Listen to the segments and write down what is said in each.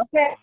Okay.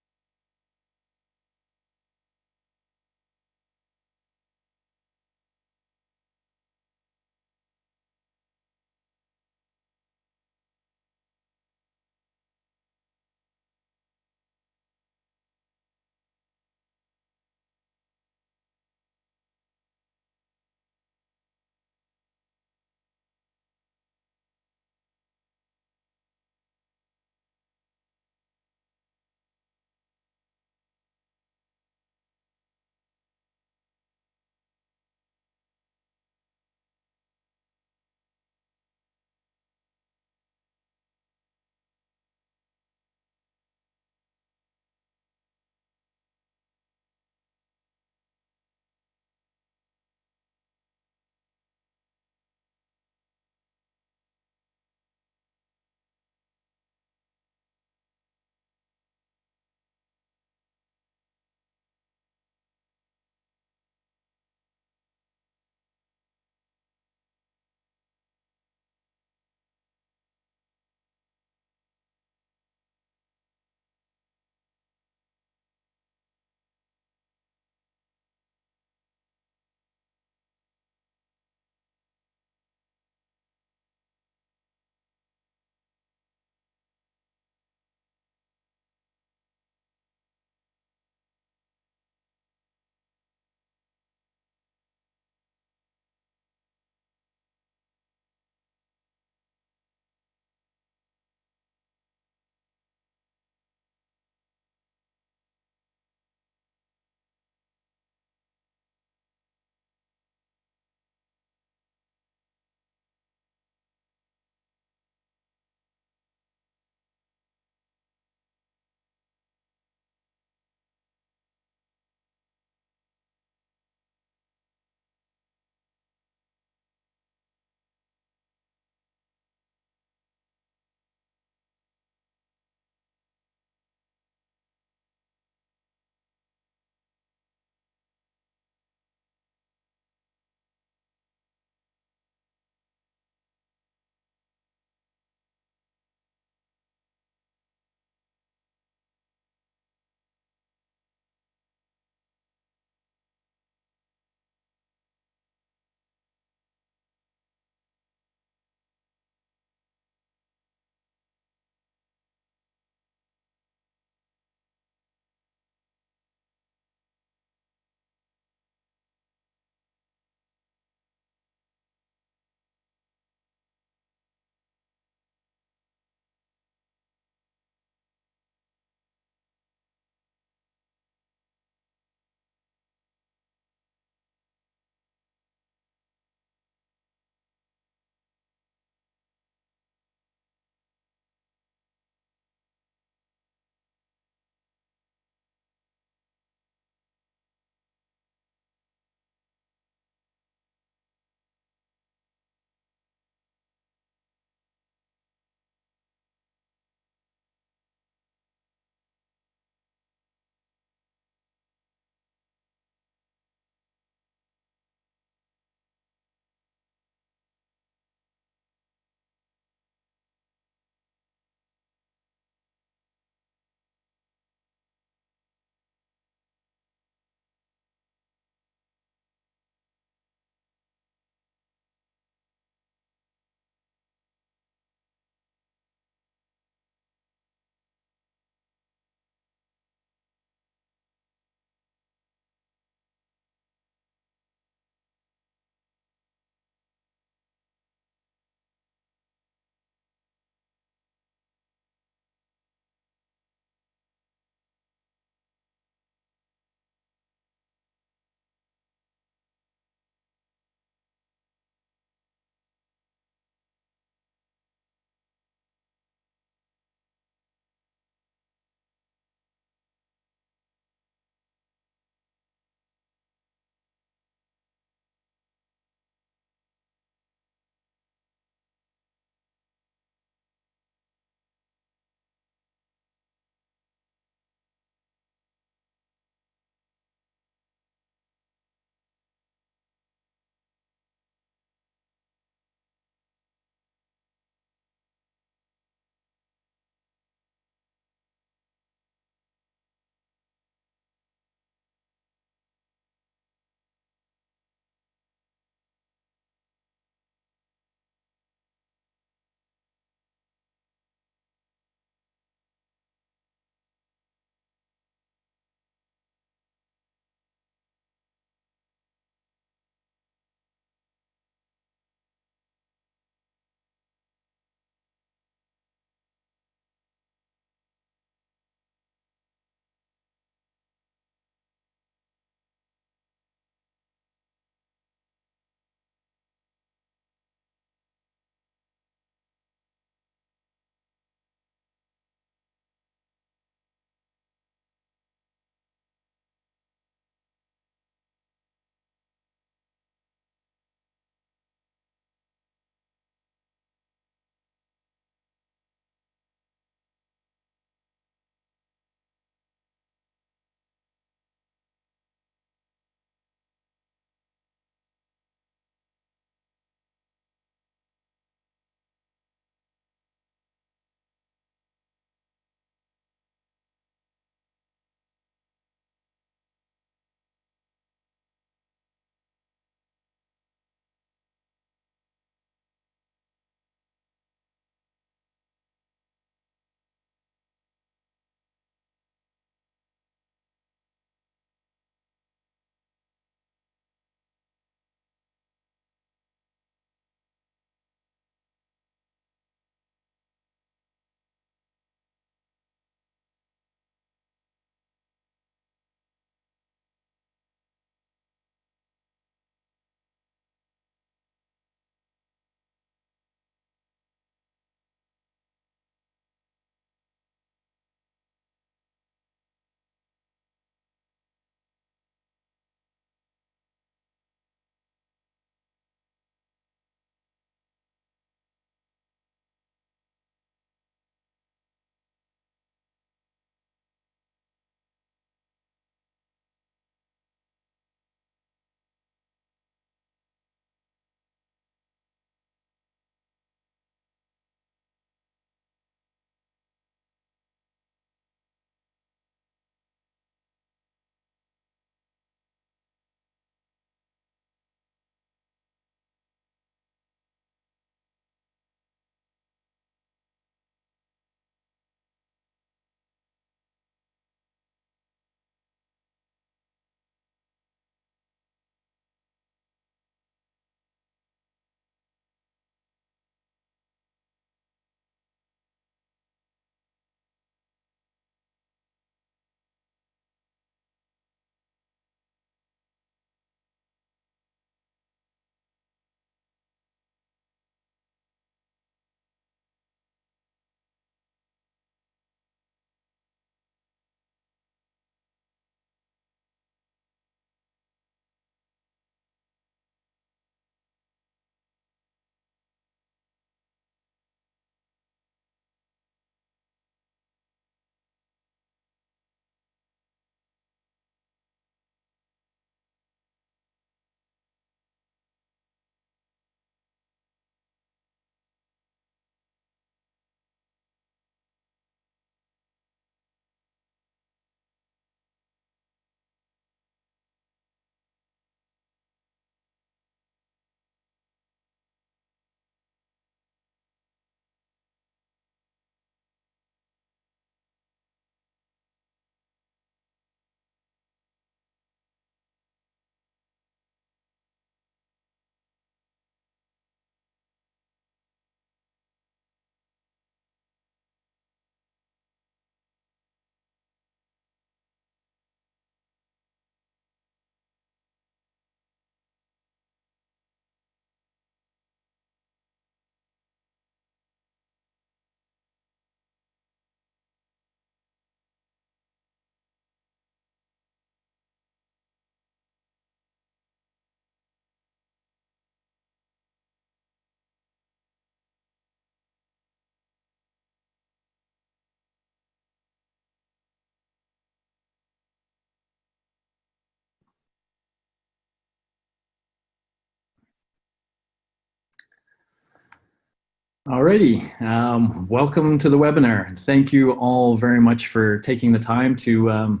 Alrighty, welcome to the webinar. Thank you all very much for taking the time to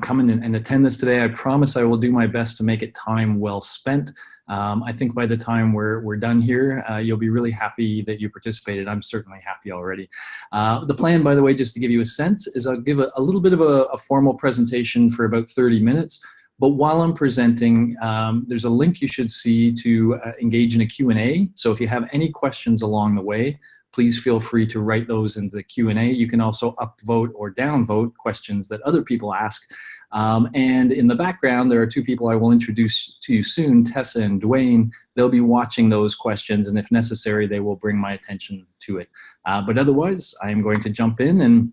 come in and attend this today. I promise I will do my best to make it time well spent. I think by the time we're done here, you'll be really happy that you participated. I'm certainly happy already. The plan, by the way, just to give you a sense, is I'll give a little bit of a formal presentation for about 30 minutes. But while I'm presenting, there's a link you should see to engage in a Q&A. So if you have any questions along the way, please feel free to write those into the Q&A. You can also upvote or downvote questions that other people ask. And in the background, there are two people I will introduce to you soon, Tessa and Dwayne. They'll be watching those questions, and if necessary, they will bring my attention to it. But otherwise, I am going to jump in and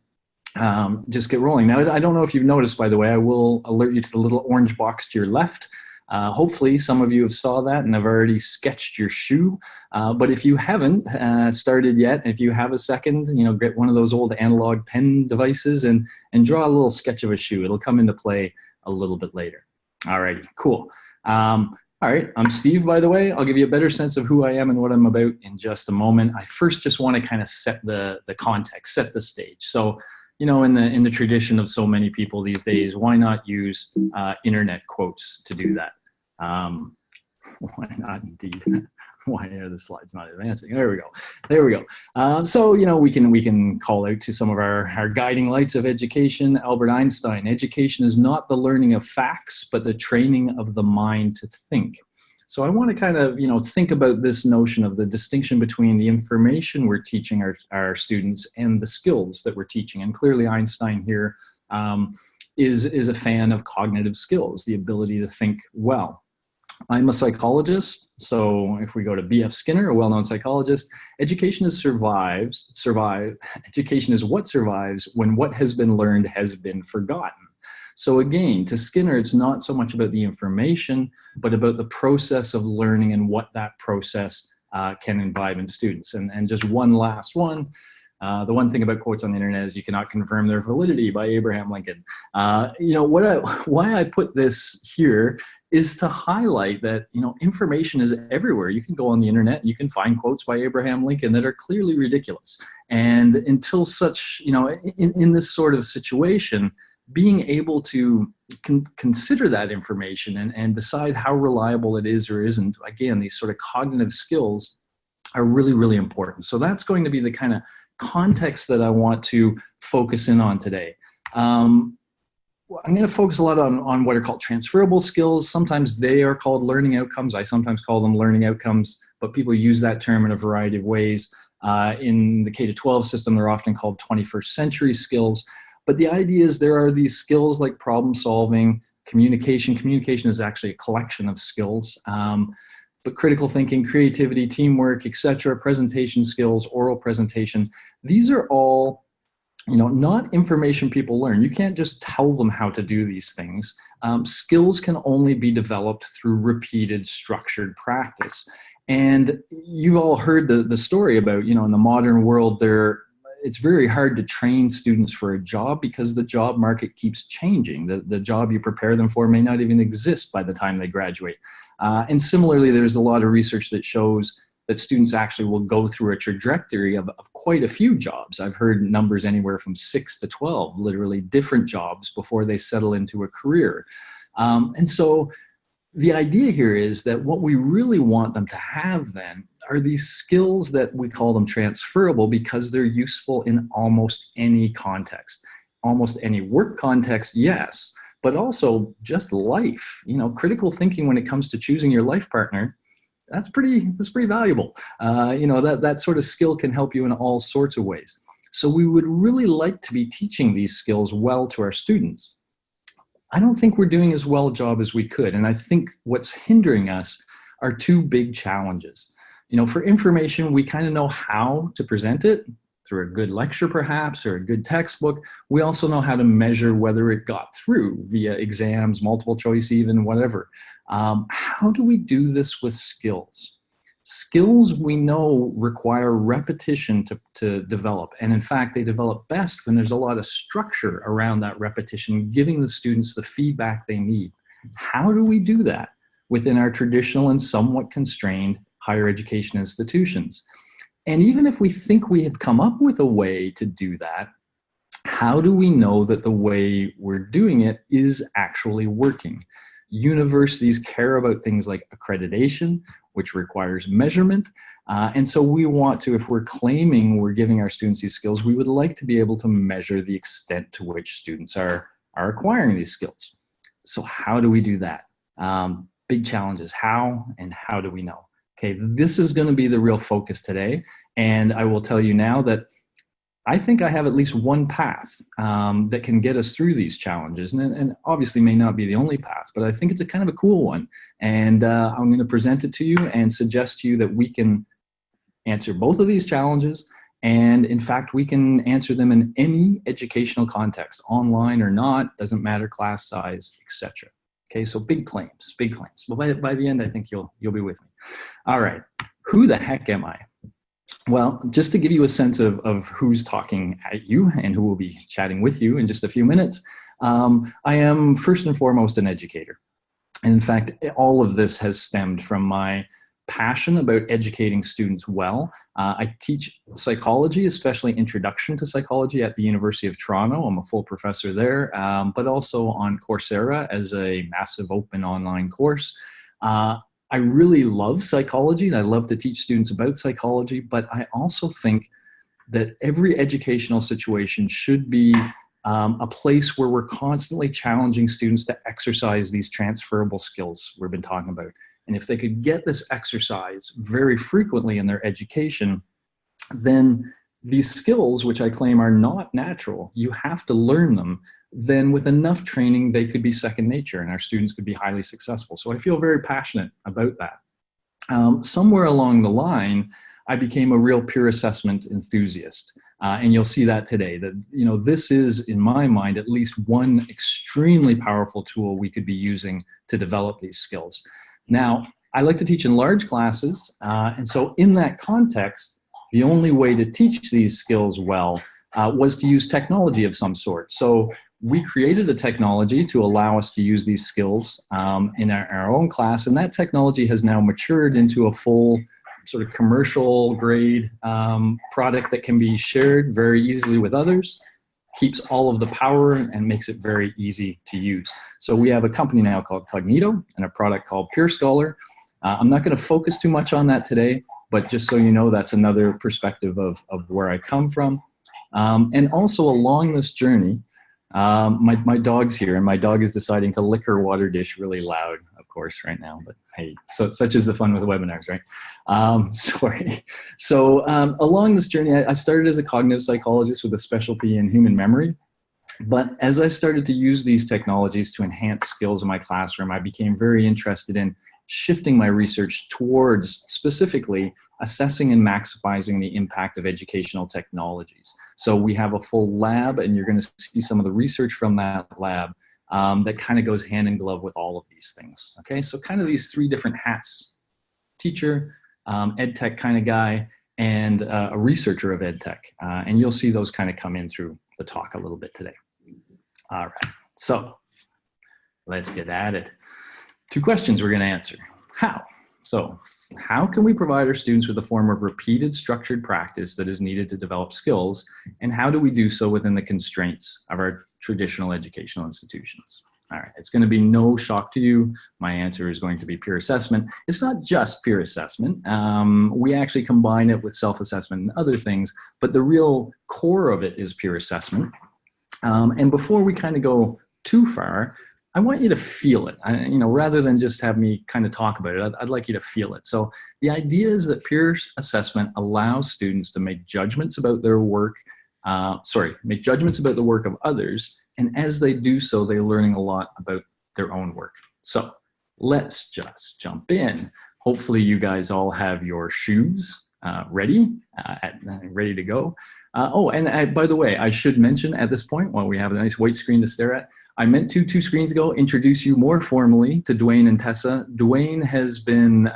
just get rolling. Now, I don't know if you've noticed, by the way, I will alert you to the little orange box to your left. Hopefully some of you have saw that and have already sketched your shoe. But if you haven't started yet, if you have a second, get one of those old analog pen devices and draw a little sketch of a shoe. It'll come into play a little bit later. All righty, cool. All right, I'm Steve, by the way. I'll give you a better sense of who I am and what I'm about in just a moment. I first just want to kind of set the context, set the stage. So, in the tradition of so many people these days, why not use internet quotes to do that? Why not, indeed? Why are the slides not advancing? There we go. There we go. So, we can call out to some of our guiding lights of education. Albert Einstein: education is not the learning of facts, but the training of the mind to think. So I want to kind of, think about this notion of the distinction between the information we're teaching our students and the skills that we're teaching. And clearly Einstein here is a fan of cognitive skills, the ability to think well. I'm a psychologist, so if we go to B.F. Skinner, a well-known psychologist, education is education is what survives when what has been learned has been forgotten. So again, to Skinner, it's not so much about the information, but about the process of learning and what that process can imbibe in students. And just one last one. The one thing about quotes on the internet is you cannot confirm their validity, by Abraham Lincoln. Why I put this here is to highlight that, information is everywhere. You can go on the internet and you can find quotes by Abraham Lincoln that are clearly ridiculous. And until such, in this sort of situation, being able to consider that information and decide how reliable it is or isn't, again, these sort of cognitive skills are really, really important. So that's going to be the kind of context that I want to focus in on today. I'm going to focus a lot on what are called transferable skills. Sometimes they are called learning outcomes. I sometimes call them learning outcomes, but people use that term in a variety of ways. In the K-12 system, they're often called 21st century skills. But the idea is there are these skills like problem solving, communication. Communication is actually a collection of skills. But critical thinking, creativity, teamwork, etc., presentation skills, oral presentation, these are all, not information people learn. You can't just tell them how to do these things. Skills can only be developed through repeated, structured practice. And you've all heard the story about, in the modern world, it's very hard to train students for a job because the job market keeps changing. The job you prepare them for may not even exist by the time they graduate. And similarly, there's a lot of research that shows that students actually will go through a trajectory of quite a few jobs. I've heard numbers anywhere from 6 to 12, literally different jobs before they settle into a career. And so the idea here is that what we really want them to have then are these skills that we call them transferable because they're useful in almost any context. Almost any work context, yes, but also just life. Critical thinking when it comes to choosing your life partner, that's pretty valuable. That sort of skill can help you in all sorts of ways. So we would really like to be teaching these skills well to our students. I don't think we're doing as well a job as we could. And I think what's hindering us are two big challenges. For information, we kind of know how to present it through a good lecture perhaps, or a good textbook. We also know how to measure whether it got through via exams, multiple choice even, whatever. How do we do this with skills? Skills we know require repetition to develop. And in fact, they develop best when there's a lot of structure around that repetition, giving the students the feedback they need. How do we do that within our traditional and somewhat constrained higher education institutions? And even if we think we have come up with a way to do that, how do we know that the way we're doing it is actually working? Universities care about things like accreditation, which requires measurement. And so we want to, if we're claiming we're giving our students these skills, we would like to be able to measure the extent to which students are acquiring these skills. So how do we do that? Big challenges. How and how do we know? Okay, this is going to be the real focus today. And I will tell you now that I think I have at least one path that can get us through these challenges, and obviously may not be the only path, but I think it's a kind of a cool one. And I'm going to present it to you and suggest to you that we can answer both of these challenges. And in fact, we can answer them in any educational context, online or not, doesn't matter, class size, etc. Okay, so big claims, big claims. But by the end, I think you'll be with me. All right, who the heck am I? Well, just to give you a sense of who's talking at you and who will be chatting with you in just a few minutes, I am first and foremost an educator. And in fact, all of this has stemmed from my passion about educating students well. I teach psychology, especially introduction to psychology at the University of Toronto. I'm a full professor there, but also on Coursera as a massive open online course. I really love psychology and I love to teach students about psychology, but I also think that every educational situation should be a place where we're constantly challenging students to exercise these transferable skills we've been talking about. And if they could get this exercise very frequently in their education, then these skills, which I claim are not natural, you have to learn them, then with enough training, they could be second nature and our students could be highly successful. So I feel very passionate about that. Somewhere along the line, I became a real peer assessment enthusiast. And you'll see that today, that this is, in my mind, at least one extremely powerful tool we could be using to develop these skills. Now, I like to teach in large classes, and so in that context, the only way to teach these skills well was to use technology of some sort. So we created a technology to allow us to use these skills in our own class, and that technology has now matured into a full sort of commercial grade product that can be shared very easily with others, keeps all of the power and makes it very easy to use. So we have a company now called Cognito and a product called Peerscholar. I'm not going to focus too much on that today, but just so you know, that's another perspective of where I come from. And also along this journey, my dog's here, and my dog is deciding to lick her water dish really loud, of course, right now. But hey, so such is the fun with webinars, right? Sorry. So along this journey, I started as a cognitive psychologist with a specialty in human memory. But as I started to use these technologies to enhance skills in my classroom, I became very interested in shifting my research towards specifically assessing and maximizing the impact of educational technologies. So we have a full lab, and you're going to see some of the research from that lab that kind of goes hand in glove with all of these things. Okay, so kind of these three different hats: teacher, ed tech kind of guy, and a researcher of ed tech. And you'll see those kind of come in through the talk a little bit today. All right, so let's get at it. Two questions we're going to answer. How? So how can we provide our students with a form of repeated structured practice that is needed to develop skills? And how do we do so within the constraints of our traditional educational institutions? All right, it's going to be no shock to you. My answer is going to be peer assessment. It's not just peer assessment. We actually combine it with self-assessment and other things, but the real core of it is peer assessment. And before we kind of go too far, I want you to feel it. Rather than just have me kind of talk about it, I'd like you to feel it. So the idea is that peer assessment allows students to make judgments about their work, make judgments about the work of others. And as they do so, they're learning a lot about their own work. So let's just jump in. Hopefully you guys all have your shoes ready to go. By the way, I should mention at this point, while we have a nice white screen to stare at, I meant to 2 screens ago introduce you more formally to Dwayne and Tessa. Dwayne has been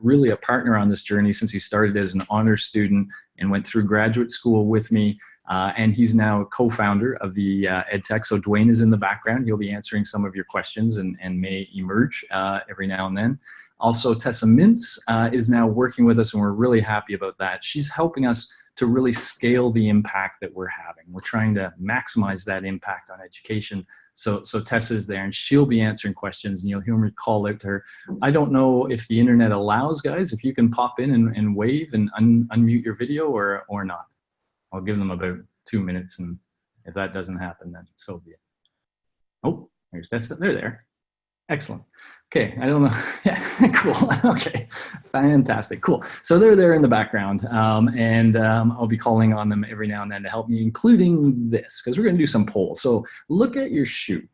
really a partner on this journey since he started as an honors student and went through graduate school with me. And he's now a co-founder of the EdTech. So Dwayne is in the background. He'll be answering some of your questions and may emerge every now and then. Also, Tessa Mintz is now working with us, and we're really happy about that. She's helping us to really scale the impact that we're having. We're trying to maximize that impact on education. So Tessa's there, and she'll be answering questions, and you'll hear me call out to her. I don't know if the internet allows, guys, if you can pop in and wave and unmute your video or not. I'll give them about 2 minutes, and if that doesn't happen, then so be it. Oh, there's Tessa. They're there. Excellent. Okay, I don't know. Yeah, cool. Okay, fantastic. Cool. So they're there in the background, and I'll be calling on them every now and then to help me, including this, because we're going to do some polls. So look at your shoe.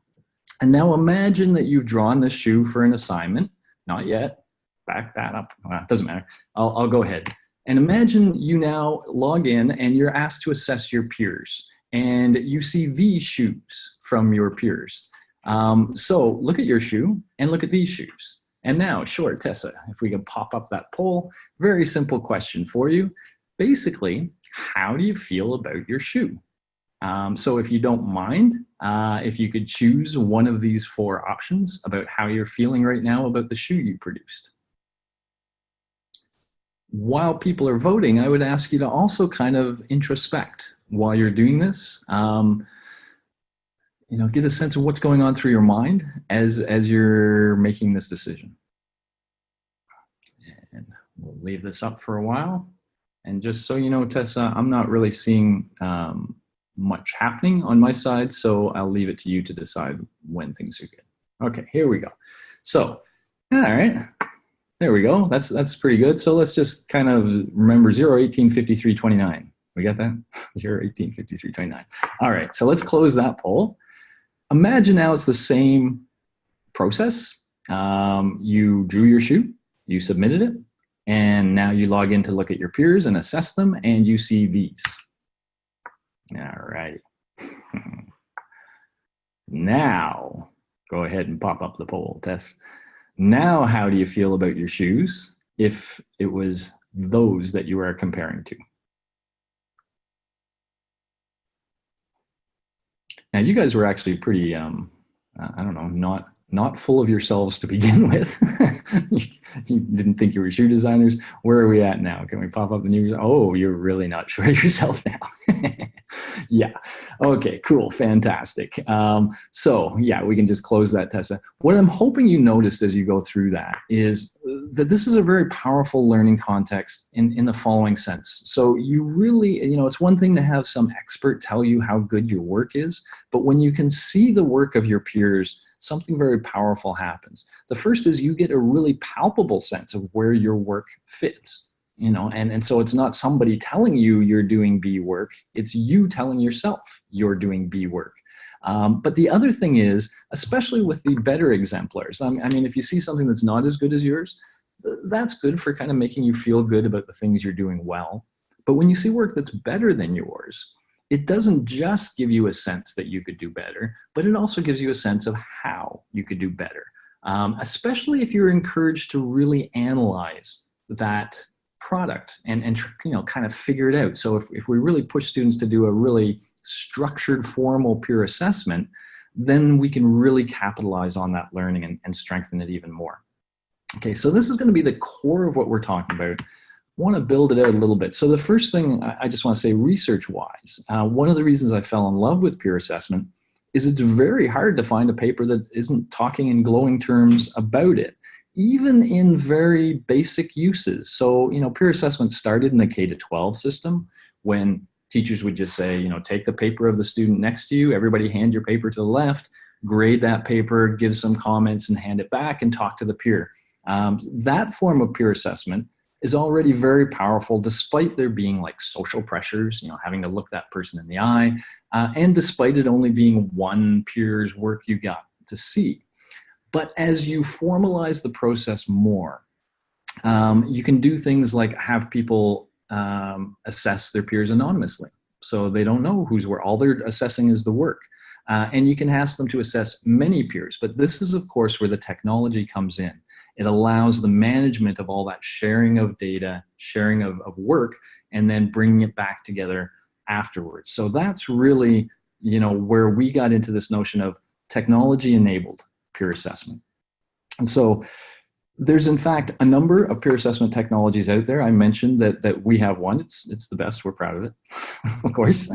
And now imagine that you've drawn this shoe for an assignment. Not yet. Back that up. It doesn't matter. I'll go ahead. And imagine you now log in and you're asked to assess your peers. And you see these shoes from your peers. So look at your shoe and look at these shoes. And now, sure, Tessa, if we can pop up that poll, very simple question for you. Basically, how do you feel about your shoe? So if you don't mind, if you could choose one of these 4 options about how you're feeling right now about the shoe you produced. While people are voting, I would ask you to also kind of introspect while you're doing this. You know, get a sense of what's going on through your mind as you're making this decision. And we'll leave this up for a while. And just so you know, Tessa, I'm not really seeing much happening on my side, so I'll leave it to you to decide when things are good. Okay, here we go. So, all right, there we go. That's pretty good. So let's just kind of remember 0, 18, 53, 29. We got that? 0, 18, 53, 29. All right, so let's close that poll. Imagine now it's the same process. You drew your shoe, you submitted it, and now you log in to look at your peers and assess them, and you see these. All right. Now, go ahead and pop up the poll, Tess. Now, how do you feel about your shoes if it was those that you are comparing to? Now, you guys were actually pretty, I don't know, not full of yourselves to begin with. You didn't think you were shoe designers. Where are we at now? Can we pop up the new? Oh, you're really not sure of yourself now. Yeah. Okay, cool. Fantastic. So yeah, we can just close that, Tessa. What I'm hoping you noticed as you go through that is that this is a very powerful learning context in the following sense. So you really, you know, it's one thing to have some expert tell you how good your work is, but when you can see the work of your peers, something very powerful happens. The first is you get a really palpable sense of where your work fits. You know, and so it's not somebody telling you you're doing B work, it's you telling yourself you're doing B work. But the other thing is, especially with the better exemplars, I mean, if you see something that's not as good as yours, that's good for kind of making you feel good about the things you're doing well. But when you see work that's better than yours, it doesn't just give you a sense that you could do better, but it also gives you a sense of how you could do better, especially if you're encouraged to really analyze that product and you know, kind of figure it out. So if we really push students to do a really structured, formal peer assessment, then we can really capitalize on that learning and strengthen it even more. Okay, so this is going to be the core of what we're talking about. I want to build it out a little bit. So the first thing I just want to say, research-wise, one of the reasons I fell in love with peer assessment is it's very hard to find a paper that isn't talking in glowing terms about it, even in very basic uses. So, you know, peer assessment started in the K-12 system when teachers would just say, you know, take the paper of the student next to you, everybody hand your paper to the left, grade that paper, give some comments and hand it back and talk to the peer. That form of peer assessment is already very powerful, despite there being like social pressures, you know, having to look that person in the eye, and despite it only being one peer's work you got to see. But as you formalize the process more, you can do things like have people assess their peers anonymously. So they don't know who's where. All they're assessing is the work. And you can ask them to assess many peers. But this is, of course, where the technology comes in. It allows the management of all that sharing of data, sharing of work, and then bringing it back together afterwards. So that's really, you know, where we got into this notion of technology-enabled peer assessment. And so There's in fact a number of peer assessment technologies out there. I mentioned that we have one. It's the best. We're proud of it, of course.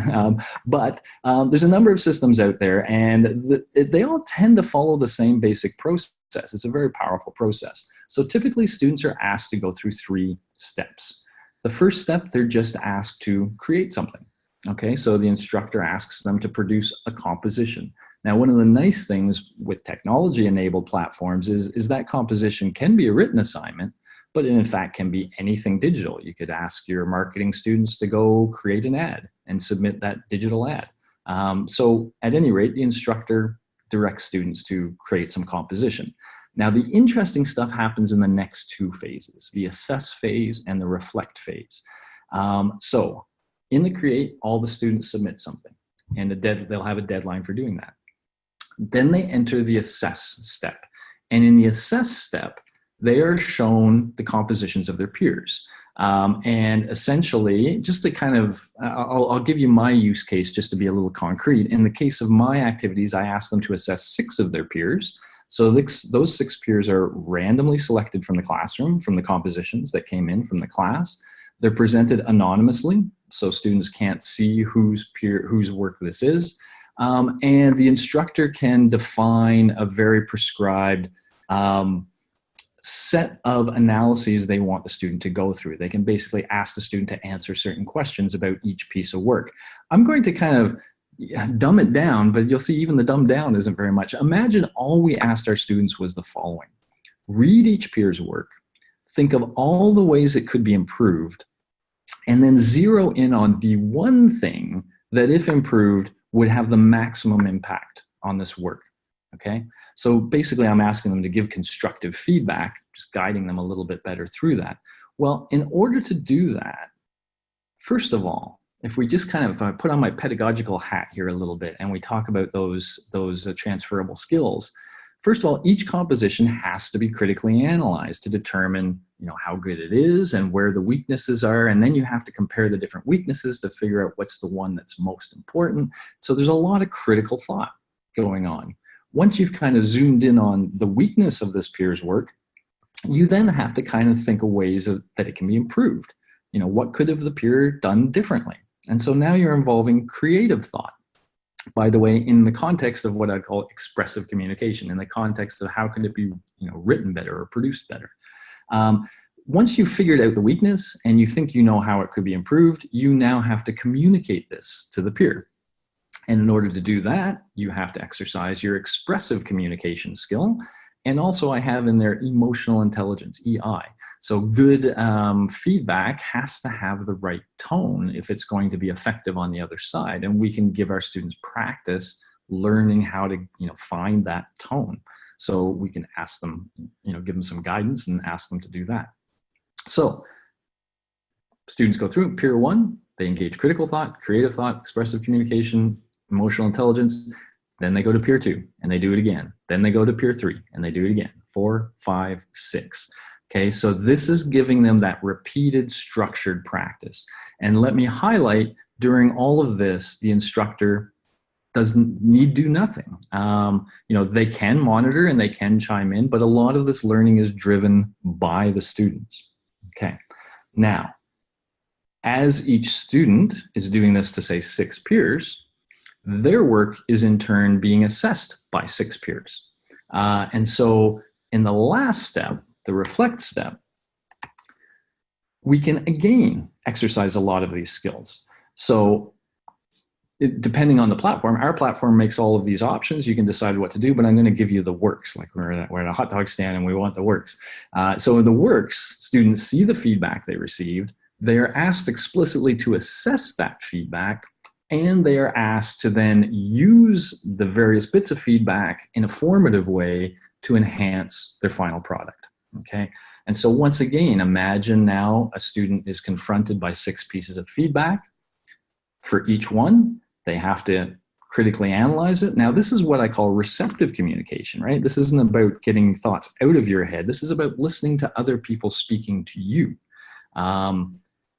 But there's a number of systems out there, and they all tend to follow the same basic process. It's a very powerful process. So typically students are asked to go through 3 steps. The first step, they're just asked to create something. Okay, so the instructor asks them to produce a composition. Now, one of the nice things with technology-enabled platforms is that composition can be a written assignment, but it in fact can be anything digital. You could ask your marketing students to go create an ad and submit that digital ad. So at any rate, the instructor directs students to create some composition. Now, the interesting stuff happens in the next 2 phases, the assess phase and the reflect phase. So in the create, all the students submit something, and they'll have a deadline for doing that. Then they enter the assess step. And in the assess step, they are shown the compositions of their peers. And essentially, just to kind of, I'll give you my use case just to be a little concrete. In the case of my activities, I asked them to assess 6 of their peers. So those 6 peers are randomly selected from the classroom, from the compositions that came in from the class. They're presented anonymously, so students can't see whose work this is. And the instructor can define a very prescribed set of analyses they want the student to go through. They can basically ask the student to answer certain questions about each piece of work. I'm going to kind of dumb it down, but you'll see even the dumb down isn't very much. Imagine all we asked our students was the following. Read each peer's work, think of all the ways it could be improved, and then zero in on the one thing that, if improved, would have the maximum impact on this work, okay? So basically, I'm asking them to give constructive feedback, just guiding them a little bit better through that. Well, in order to do that, first of all, if we just kind of put on my pedagogical hat here a little bit and we talk about those transferable skills, first of all, each composition has to be critically analyzed to determine, how good it is and where the weaknesses are. And then you have to compare the different weaknesses to figure out what's the one that's most important. So there's a lot of critical thought going on. Once you've kind of zoomed in on the weakness of this peer's work, you then have to kind of think of ways that it can be improved. What could have the peer done differently? And so now you're involving creative thought. By the way, in the context of what I call expressive communication, in the context of how can it be written better or produced better. Once you've figured out the weakness and you think you know how it could be improved, you now have to communicate this to the peer. And in order to do that, you have to exercise your expressive communication skill. And also I have in there emotional intelligence, EI. So good feedback has to have the right tone if it's going to be effective on the other side. And we can give our students practice learning how to find that tone. So we can ask them, give them some guidance and ask them to do that. So students go through peer 1, they engage critical thought, creative thought, expressive communication, emotional intelligence. Then they go to peer 2 and they do it again. Then they go to peer 3 and they do it again. 4, 5, 6. Okay, so this is giving them that repeated structured practice. And let me highlight, during all of this, the instructor doesn't need do nothing. They can monitor and they can chime in, but a lot of this learning is driven by the students. Okay, now, as each student is doing this to, say, 6 peers, their work is in turn being assessed by 6 peers. And so in the last step, the reflect step, we can again exercise a lot of these skills. So depending on the platform, our platform makes all of these options. You can decide what to do, but I'm going to give you the works. Like we're at a hot dog stand and we want the works. So in the works, students see the feedback they received. They are asked explicitly to assess that feedback, and they are asked to then use the various bits of feedback in a formative way to enhance their final product, okay? And so once again, imagine now a student is confronted by 6 pieces of feedback. For each one, they have to critically analyze it. Now, this is what I call receptive communication, right? This isn't about getting thoughts out of your head. This is about listening to other people speaking to you.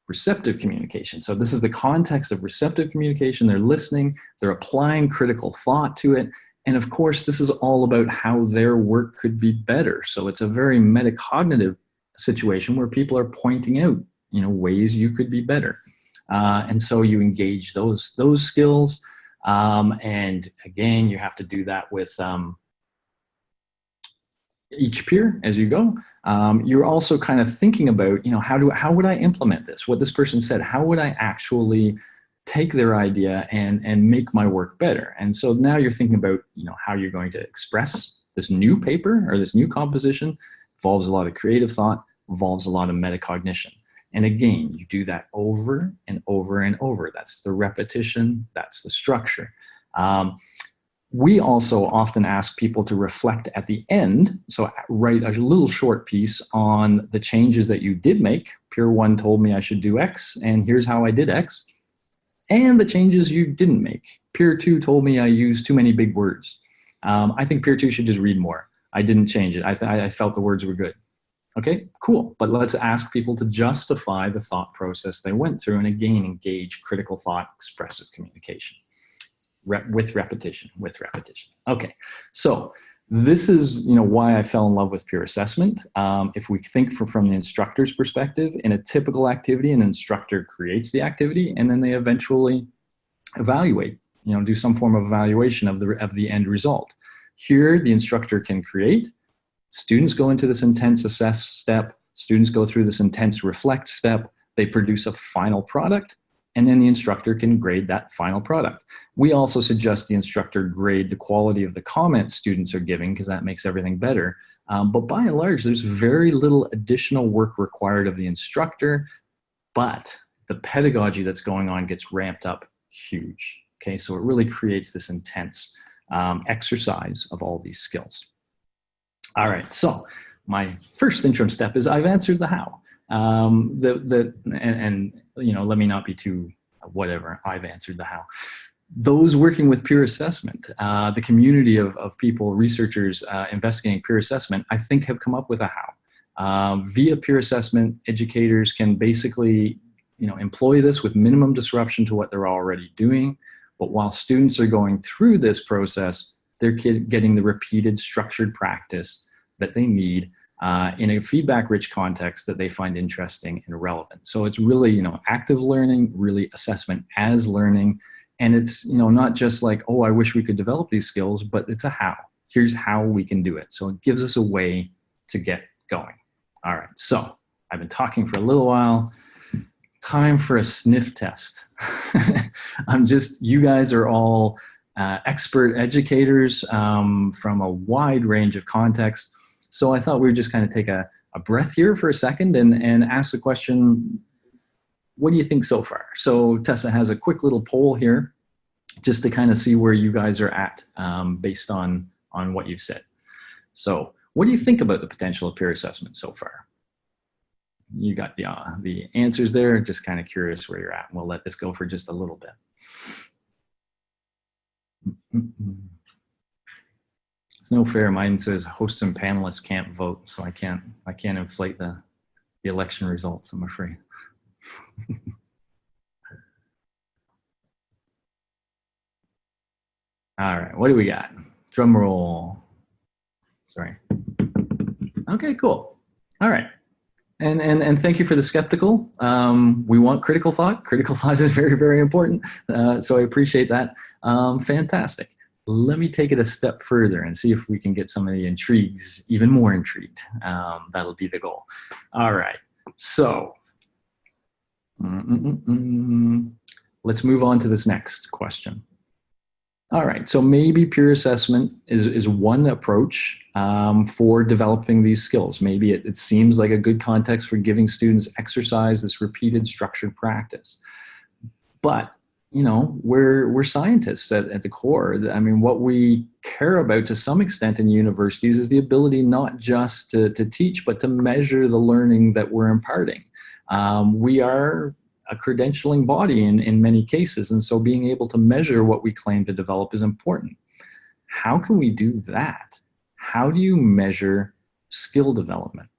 Receptive communication. So this is the context of receptive communication. They're listening, they're applying critical thought to it, And of course, this is all about how their work could be better. So it's a very metacognitive situation where people are pointing out, ways you could be better. And so you engage those skills. And again, you have to do that with each peer as you go. You're also kind of thinking about, how would I implement this? What this person said, how would I actually take their idea and make my work better? And so now you're thinking about, how you're going to express this new paper or this new composition. Involves a lot of creative thought, involves a lot of metacognition. And again, you do that over and over and over. That's the repetition, that's the structure. We also often ask people to reflect at the end. So write a little short piece on the changes that you did make. Peer 1 told me I should do X, and here's how I did X. And the changes you didn't make. Peer 2 told me I used too many big words. I think Peer 2 should just read more. I didn't change it. I felt the words were good. Okay, cool. But let's ask people to justify the thought process they went through, and again, engage critical thought, expressive communication. With repetition. Okay, so this is why I fell in love with peer assessment. If we think from the instructor's perspective, in a typical activity, an instructor creates the activity, and then they eventually evaluate, do some form of evaluation of the end result. Here, the instructor can create. Students go into this intense assess step. Students go through this intense reflect step. They produce a final product, and then the instructor can grade that final product. We also suggest the instructor grade the quality of the comments students are giving, because that makes everything better. But by and large, there's very little additional work required of the instructor, but the pedagogy that's going on gets ramped up huge. Okay, so it really creates this intense exercise of all these skills. All right, so my first interim step is I've answered the how. Let me not be too whatever, I've answered the how. Those working with peer assessment, the community of people, researchers investigating peer assessment, I think have come up with a how. Via peer assessment, educators can basically employ this with minimum disruption to what they're already doing. But while students are going through this process, they're getting the repeated structured practice that they need in a feedback-rich context that they find interesting and relevant. So it's really, active learning, really assessment as learning. And it's, not just like, oh, I wish we could develop these skills, but it's a how. Here's how we can do it. So it gives us a way to get going. All right, so I've been talking for a little while. Time for a sniff test. You guys are all expert educators from a wide range of contexts. So I thought we would just kind of take a breath here for a second and ask the question, what do you think so far? So Tessa has a quick little poll here just to kind of see where you guys are at based on what you've said. So what do you think about the potential of peer assessment so far? You got the answers there. Just kind of curious where you're at. We'll let this go for just a little bit. It's no fair. Mine says hosts and panelists can't vote, so I can't inflate the election results, I'm afraid. All right, what do we got? Drum roll. Sorry. Okay, cool. All right. And thank you for the skeptical. We want critical thought. Critical thought is very, very important. So I appreciate that. Fantastic. Let me take it a step further and see if we can get some of the intrigues even more intrigued. That'll be the goal. All right. So let's move on to this next question. All right, so maybe peer assessment is one approach for developing these skills. Maybe it seems like a good context for giving students exercise, this repeated structured practice. But, we're scientists at the core. I mean, what we care about to some extent in universities is the ability not just to teach, but to measure the learning that we're imparting. We are a credentialing body in many cases, and so being able to measure what we claim to develop is important. How can we do that? How do you measure skill development?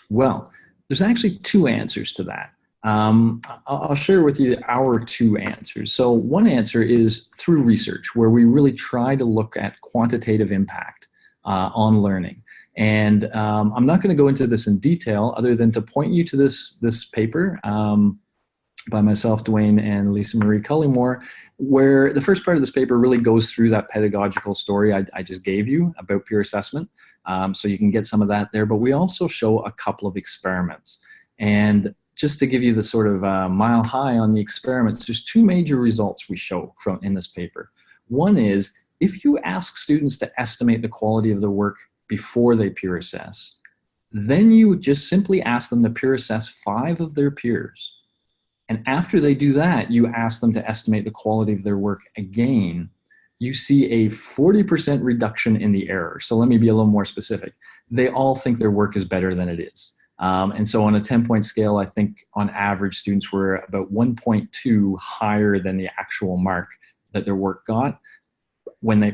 Well, there's actually two answers to that. I'll share with you our two answers. So one answer is through research, where we really try to look at quantitative impact on learning. And I'm not going to go into this in detail other than to point you to this paper by myself, Dwayne, and Lisa Marie Cullymore, where the first part of this paper really goes through that pedagogical story I just gave you about peer assessment. So you can get some of that there, but we also show a couple of experiments. And just to give you the sort of mile high on the experiments, there's two major results we show in this paper. One is, if you ask students to estimate the quality of their work before they peer assess, then you just simply ask them to peer assess 5 of their peers. And after they do that, you ask them to estimate the quality of their work again. You see a 40% reduction in the error. So let me be a little more specific. They all think their work is better than it is. And so on a 10-point scale, I think on average students were about 1.2 higher than the actual mark that their work got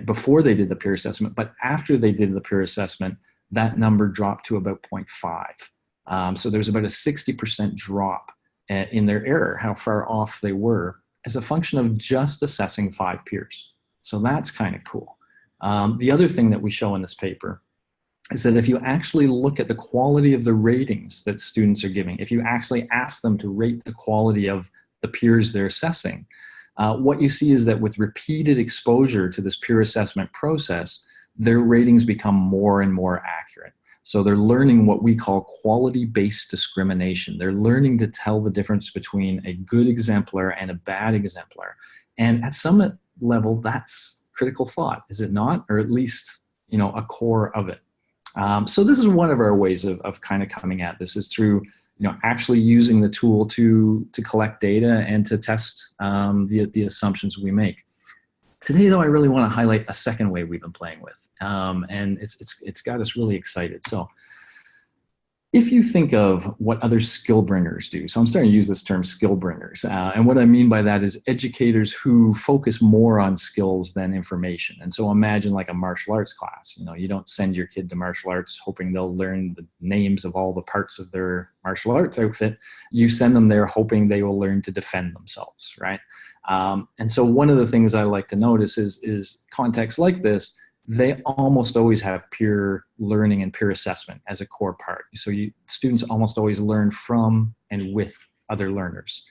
before they did the peer assessment. But after they did the peer assessment, that number dropped to about 0.5. So there's about a 60% drop in their error, how far off they were, as a function of just assessing 5 peers. So that's kind of cool. The other thing that we show in this paper is that if you actually look at the quality of the ratings that students are giving, if you actually ask them to rate the quality of the peers they're assessing, what you see is that with repeated exposure to this peer assessment process, their ratings become more and more accurate. So they're learning what we call quality-based discrimination. They're learning to tell the difference between a good exemplar and a bad exemplar. And at some level, that's critical thought, is it not? Or at least, a core of it. So this is one of our ways of kind of coming at this, is through actually using the tool to collect data and to test the assumptions we make. Today, though, I really want to highlight a second way we've been playing with, and it's got us really excited. So if you think of what other skill bringers do, so I'm starting to use this term skill bringers, and what I mean by that is educators who focus more on skills than information. And so imagine like a martial arts class. You don't send your kid to martial arts hoping they'll learn the names of all the parts of their martial arts outfit. You send them there hoping they will learn to defend themselves, right? And so one of the things I like to notice is contexts like this, they almost always have peer learning and peer assessment as a core part. So students almost always learn from and with other learners.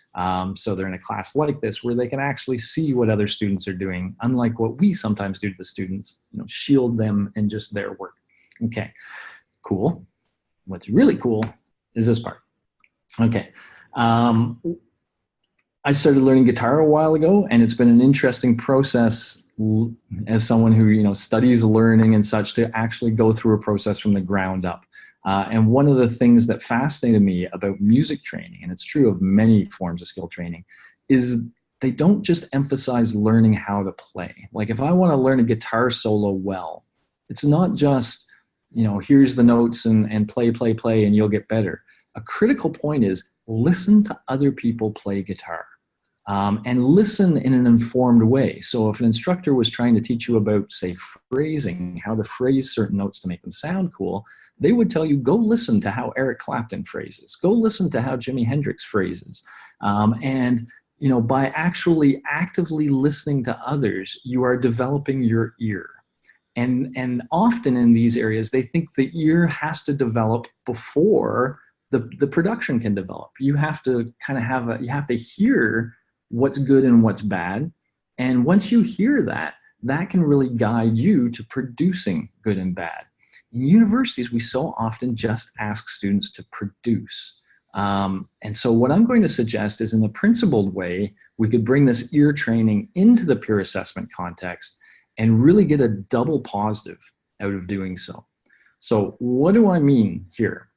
So they're in a class like this where they can actually see what other students are doing, unlike what we sometimes do to the students, shield them in just their work. Okay, cool. What's really cool is this part. Okay. I started learning guitar a while ago, and it's been an interesting process as someone who studies learning and such, to actually go through a process from the ground up. And one of the things that fascinated me about music training, and it's true of many forms of skill training, is they don't just emphasize learning how to play. Like if I want to learn a guitar solo well, it's not just, here's the notes and play, and you'll get better. A critical point is listen to other people play guitar. And listen in an informed way. So if an instructor was trying to teach you about, say, phrasing, how to phrase certain notes to make them sound cool, they would tell you, go listen to how Eric Clapton phrases. Go listen to how Jimi Hendrix phrases. And by actually actively listening to others, you are developing your ear. And often in these areas, they think the ear has to develop before the production can develop. You have to kind of you have to hear what's good and what's bad. And once you hear that, that can really guide you to producing good and bad. In universities, we so often just ask students to produce. And so what I'm going to suggest is, in a principled way, we could bring this ear training into the peer assessment context and really get a double positive out of doing so. So what do I mean here?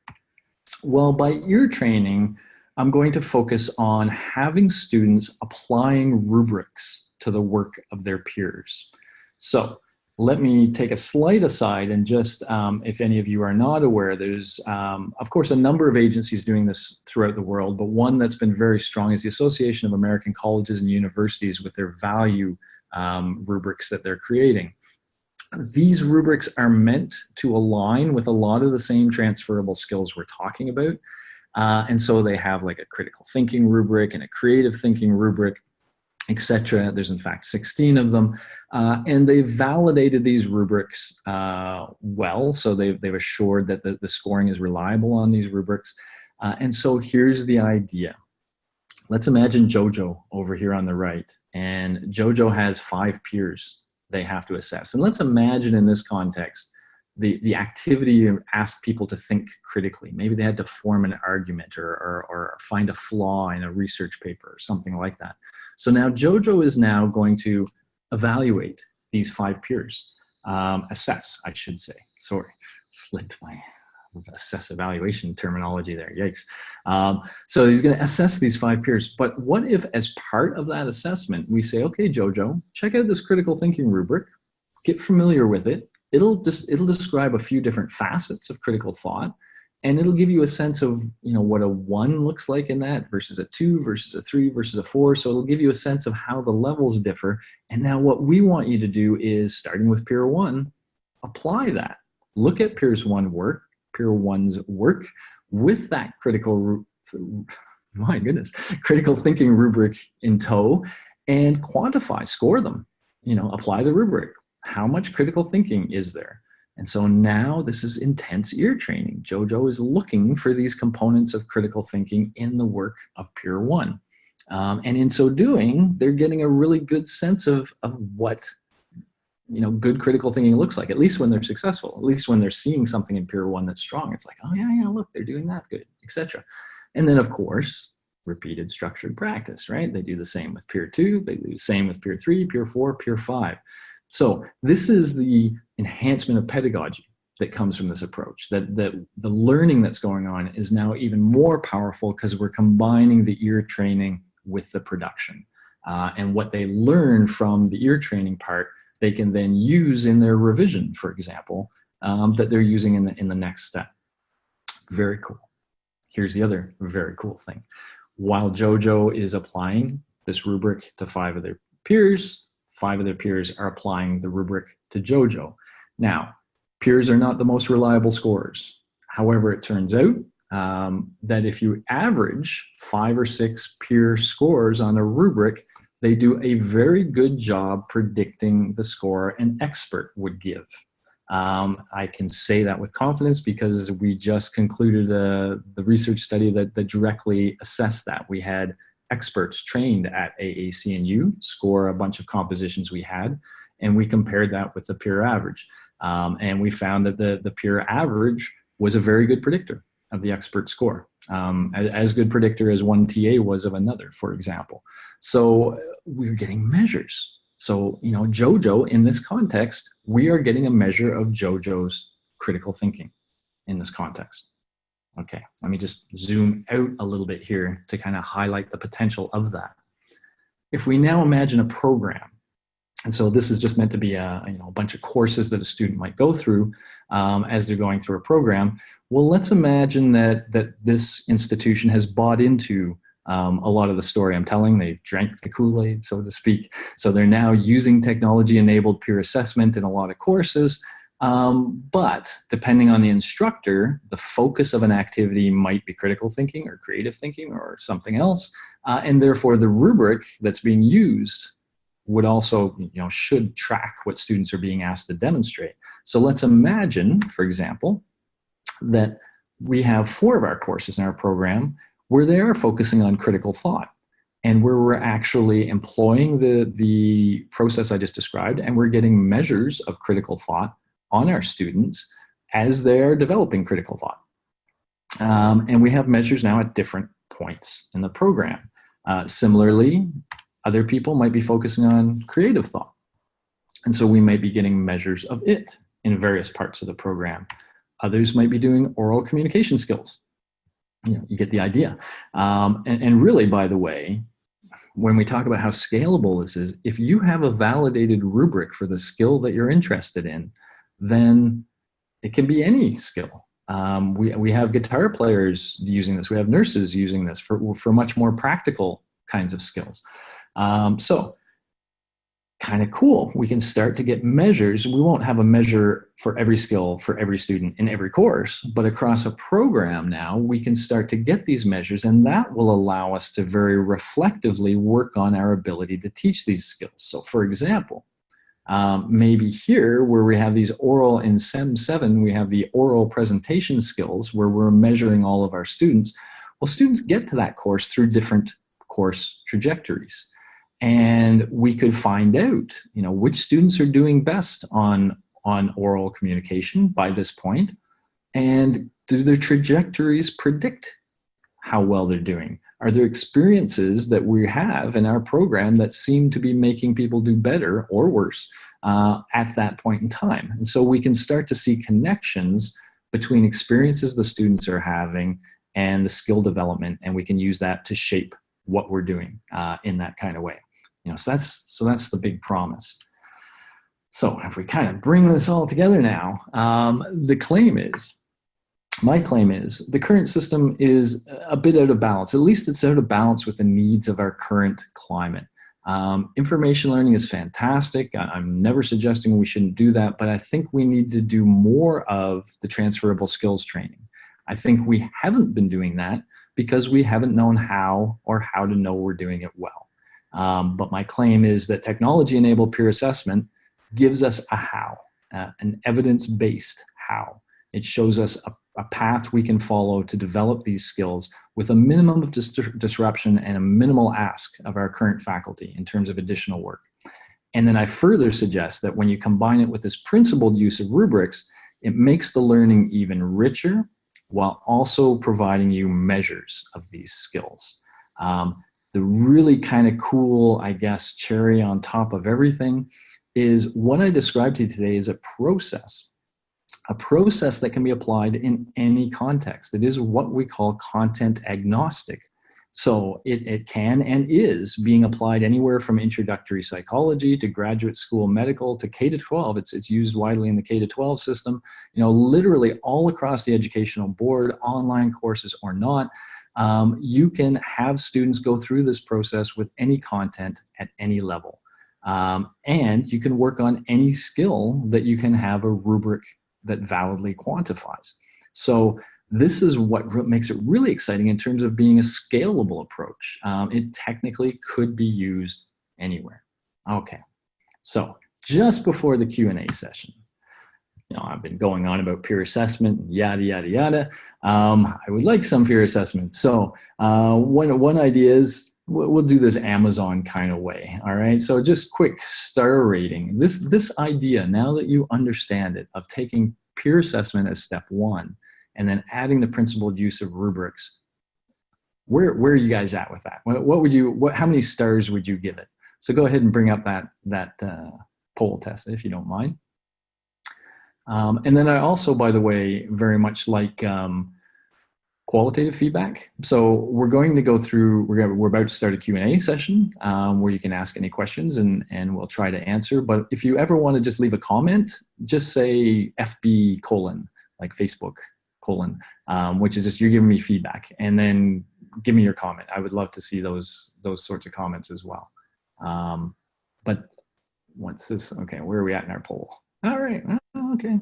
Well, by ear training, I'm going to focus on having students applying rubrics to the work of their peers. So let me take a slight aside and just, if any of you are not aware, there's, of course, a number of agencies doing this throughout the world, but one that's been very strong is the Association of American Colleges and Universities with their value rubrics that they're creating. These rubrics are meant to align with a lot of the same transferable skills we're talking about. And so they have like a critical thinking rubric and a creative thinking rubric, etc. There's in fact 16 of them, and they've validated these rubrics well. So they've assured that the scoring is reliable on these rubrics. And so here's the idea. Let's imagine Jojo over here on the right, and Jojo has 5 peers they have to assess. And let's imagine in this context, the activity asked people to think critically. Maybe they had to form an argument or find a flaw in a research paper or something like that. So now Jojo is now going to evaluate these 5 peers. Assess, I should say. Sorry, slipped my assess evaluation terminology there, yikes. So he's going to assess these 5 peers. But what if as part of that assessment, we say, okay, Jojo, check out this critical thinking rubric, get familiar with it. It'll describe a few different facets of critical thought, and it'll give you a sense of, what a 1 looks like in that versus a 2 versus a 3 versus a 4. So it'll give you a sense of how the levels differ. And now what we want you to do is, starting with peer 1, apply that. Look at peer 1's work with that critical thinking rubric in tow, and quantify, score them, apply the rubric. How much critical thinking is there? And so now this is intense ear training. Jojo is looking for these components of critical thinking in the work of peer 1. And in so doing, they're getting a really good sense of what good critical thinking looks like, at least when they're successful, at least when they're seeing something in peer 1 that's strong. It's like, oh yeah, look, they're doing that good, etc. And then of course, repeated structured practice, right? They do the same with peer 2, they do the same with peer 3, peer 4, peer 5. So this is the enhancement of pedagogy that comes from this approach, that the learning that's going on is now even more powerful because we're combining the ear training with the production. And what they learn from the ear training part, they can then use in their revision, for example, that they're using in the next step. Very cool. Here's the other very cool thing. While Jojo is applying this rubric to 5 of their peers, 5 of their peers are applying the rubric to Jojo. Now, peers are not the most reliable scorers. However, it turns out that if you average 5 or 6 peer scores on a rubric, they do a very good job predicting the score an expert would give. I can say that with confidence because we just concluded the research study that directly assessed that. We had experts trained at AAC&U score a bunch of compositions we had, and we compared that with the peer average. And we found that the peer average was a very good predictor of the expert score, as good predictor as one TA was of another, for example. So we're getting measures. So, Jojo, in this context, we are getting a measure of Jojo's critical thinking in this context. Okay, let me just zoom out a little bit here to kind of highlight the potential of that. If we now imagine a program, and so this is just meant to be a bunch of courses that a student might go through as they're going through a program. Well, let's imagine that this institution has bought into a lot of the story I'm telling. They've drank the Kool-Aid, so to speak. So they're now using technology-enabled peer assessment in a lot of courses. But depending on the instructor, the focus of an activity might be critical thinking or creative thinking or something else. And therefore, the rubric that's being used would also, should track what students are being asked to demonstrate. So let's imagine, for example, that we have 4 of our courses in our program where they are focusing on critical thought, and where we're actually employing the process I just described, and we're getting measures of critical thought on our students as they're developing critical thought. And we have measures now at different points in the program. Similarly, other people might be focusing on creative thought. And so we might be getting measures of it in various parts of the program. Others might be doing oral communication skills. You get the idea. And really, by the way, when we talk about how scalable this is, if you have a validated rubric for the skill that you're interested in, then it can be any skill. We have guitar players using this. We have nurses using this for much more practical kinds of skills. So kind of cool. We can start to get measures. We won't have a measure for every skill for every student in every course, but across a program now, we can start to get these measures, and that will allow us to very reflectively work on our ability to teach these skills. So for example, maybe here where we have these oral in SEM 7, we have the oral presentation skills where we're measuring all of our students. Well, students get to that course through different course trajectories. And we could find out, which students are doing best on oral communication by this point, and do their trajectories predict how well they're doing? Are there experiences that we have in our program that seem to be making people do better or worse at that point in time? And so we can start to see connections between experiences the students are having and the skill development, and we can use that to shape what we're doing in that kind of way. So that's the big promise. So if we kind of bring this all together now, my claim is the current system is a bit out of balance. At least it's out of balance with the needs of our current climate. Information learning is fantastic. I'm never suggesting we shouldn't do that, but I think we need to do more of the transferable skills training. I think we haven't been doing that because we haven't known how to know we're doing it well. But my claim is that technology-enabled peer assessment gives us a how, an evidence-based how. It shows us a path we can follow to develop these skills with a minimum of disruption and a minimal ask of our current faculty in terms of additional work. And then I further suggest that when you combine it with this principled use of rubrics, it makes the learning even richer while also providing you measures of these skills. The really kind of cool, I guess, cherry on top of everything is what I described to you today is a process that can be applied in any context. It is what we call content agnostic. So it can and is being applied anywhere from introductory psychology to graduate school medical to K-12. It's used widely in the K-12 system, literally all across the educational board, online courses or not. You can have students go through this process with any content at any level. And you can work on any skill that you can have a rubric that validly quantifies. So this is what makes it really exciting in terms of being a scalable approach. It technically could be used anywhere. Okay, so just before the Q&A session, I've been going on about peer assessment, yada, yada, yada. I would like some peer assessment. So one idea is we'll do this Amazon kind of way, all right? So just quick star rating. This idea, now that you understand it, of taking peer assessment as step one and then adding the principled use of rubrics, where are you guys at with that? How many stars would you give it? So go ahead and bring up that poll test if you don't mind. And then I also, by the way, very much like qualitative feedback. So we're going to go through, we're about to start a Q&A session where you can ask any questions and we'll try to answer. But if you ever want to just leave a comment, just say FB : like Facebook : which is just you're giving me feedback, and then give me your comment. I would love to see those sorts of comments as well. But what's this? Okay, where are we at in our poll? All right, okay.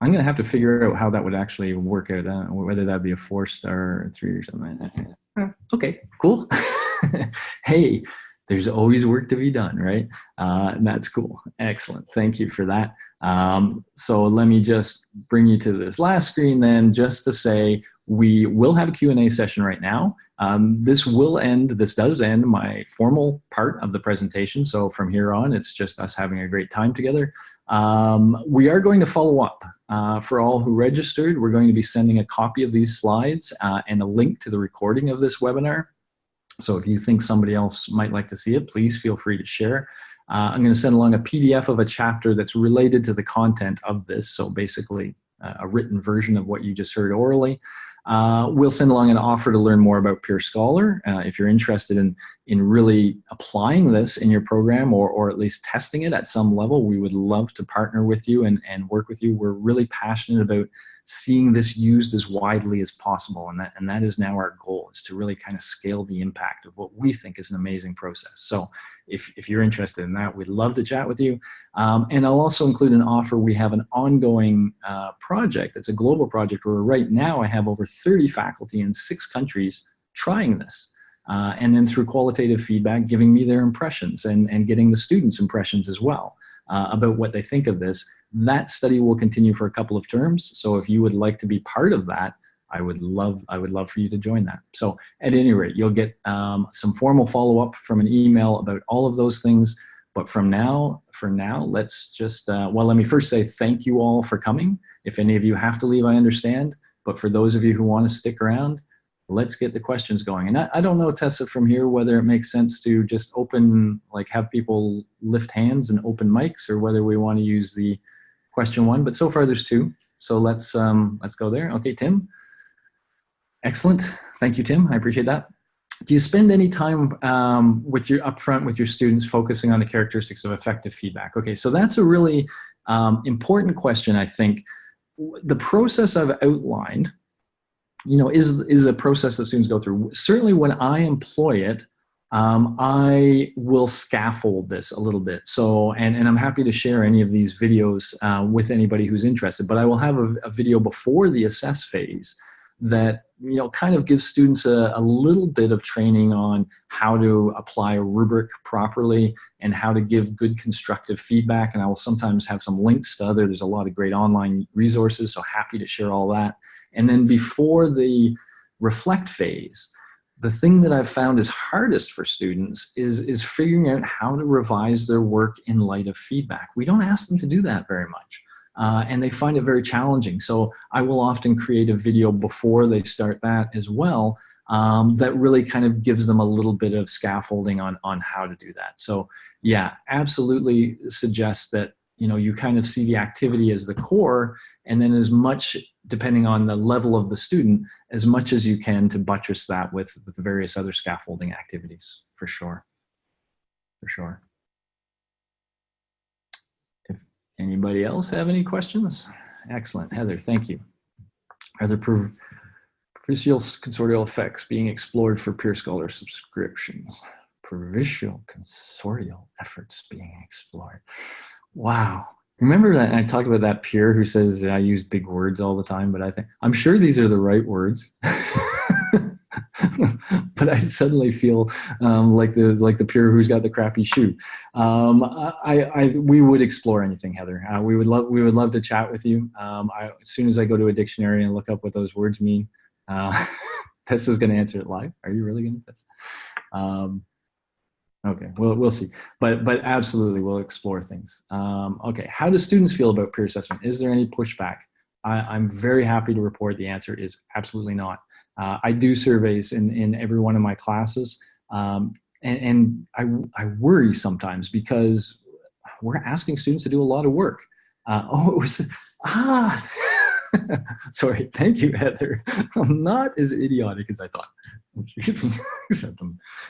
I'm going to have to figure out how that would actually work out, whether that'd be a 4-star or 3 or something. Okay, cool. Hey, there's always work to be done, right? And that's cool. Excellent. Thank you for that. So let me just bring you to this last screen then, just to say we will have a Q&A session right now. This does end my formal part of the presentation. So from here on, it's just us having a great time together. We are going to follow up. For all who registered, we're going to be sending a copy of these slides and a link to the recording of this webinar. So if you think somebody else might like to see it, please feel free to share. I'm going to send along a PDF of a chapter that's related to the content of this. So basically a written version of what you just heard orally. We'll send along an offer to learn more about Peerscholar. If you're interested in really applying this in your program or at least testing it at some level, we would love to partner with you and work with you. We're really passionate about seeing this used as widely as possible. And that is now our goal, is to really kind of scale the impact of what we think is an amazing process. So if you're interested in that, we'd love to chat with you. And I'll also include an offer. We have an ongoing project. It's a global project where right now I have over 30 faculty in 6 countries trying this. And then through qualitative feedback, giving me their impressions and getting the students' impressions as well about what they think of this. That study will continue for a couple of terms. So if you would like to be part of that, I would love for you to join that. So at any rate, you'll get some formal follow-up from an email about all of those things. But for now, let's just, well, let me first say thank you all for coming. If any of you have to leave, I understand. But for those of you who want to stick around, let's get the questions going. And I don't know, Tessa, from here, whether it makes sense to just open, like have people lift hands and open mics, or whether we want to use the question one, but so far there's 2. So let's go there. Okay, Tim. Excellent. Thank you, Tim. I appreciate that. Do you spend any time with your upfront with your students focusing on the characteristics of effective feedback? Okay, so that's a really important question, I think. The process I've outlined, is a process that students go through. Certainly when I employ it, I will scaffold this a little bit. So, and I'm happy to share any of these videos with anybody who's interested, but I will have a video before the assess phase that, kind of gives students a little bit of training on how to apply a rubric properly and how to give good constructive feedback. And I will sometimes have some links to there's a lot of great online resources, so happy to share all that. And then before the reflect phase, the thing that I've found is hardest for students is figuring out how to revise their work in light of feedback. We don't ask them to do that very much. And they find it very challenging. So I will often create a video before they start that as well, that really kind of gives them a little bit of scaffolding on how to do that. So yeah, absolutely suggest that, you kind of see the activity as the core, and then as much, depending on the level of the student, as much as you can to buttress that with various other scaffolding activities, for sure. For sure. Anybody else have any questions? Excellent, Heather, thank you. Are there provincial consortial effects being explored for Peerscholar subscriptions? Provincial consortial efforts being explored. Wow. Remember that I talked about that peer who says I use big words all the time, but I'm sure these are the right words. But I suddenly feel like the peer who's got the crappy shoe. We would explore anything, Heather. We would love to chat with you. As soon as I go to a dictionary and look up what those words mean, Tessa's going to answer it live. Are you really going to, Tessa? Okay, we'll see. But absolutely, we'll explore things. Okay, how do students feel about peer assessment? Is there any pushback? I'm very happy to report the answer is absolutely not. I do surveys in every one of my classes, and I worry sometimes because we're asking students to do a lot of work. Sorry, thank you, Heather. I'm not as idiotic as I thought.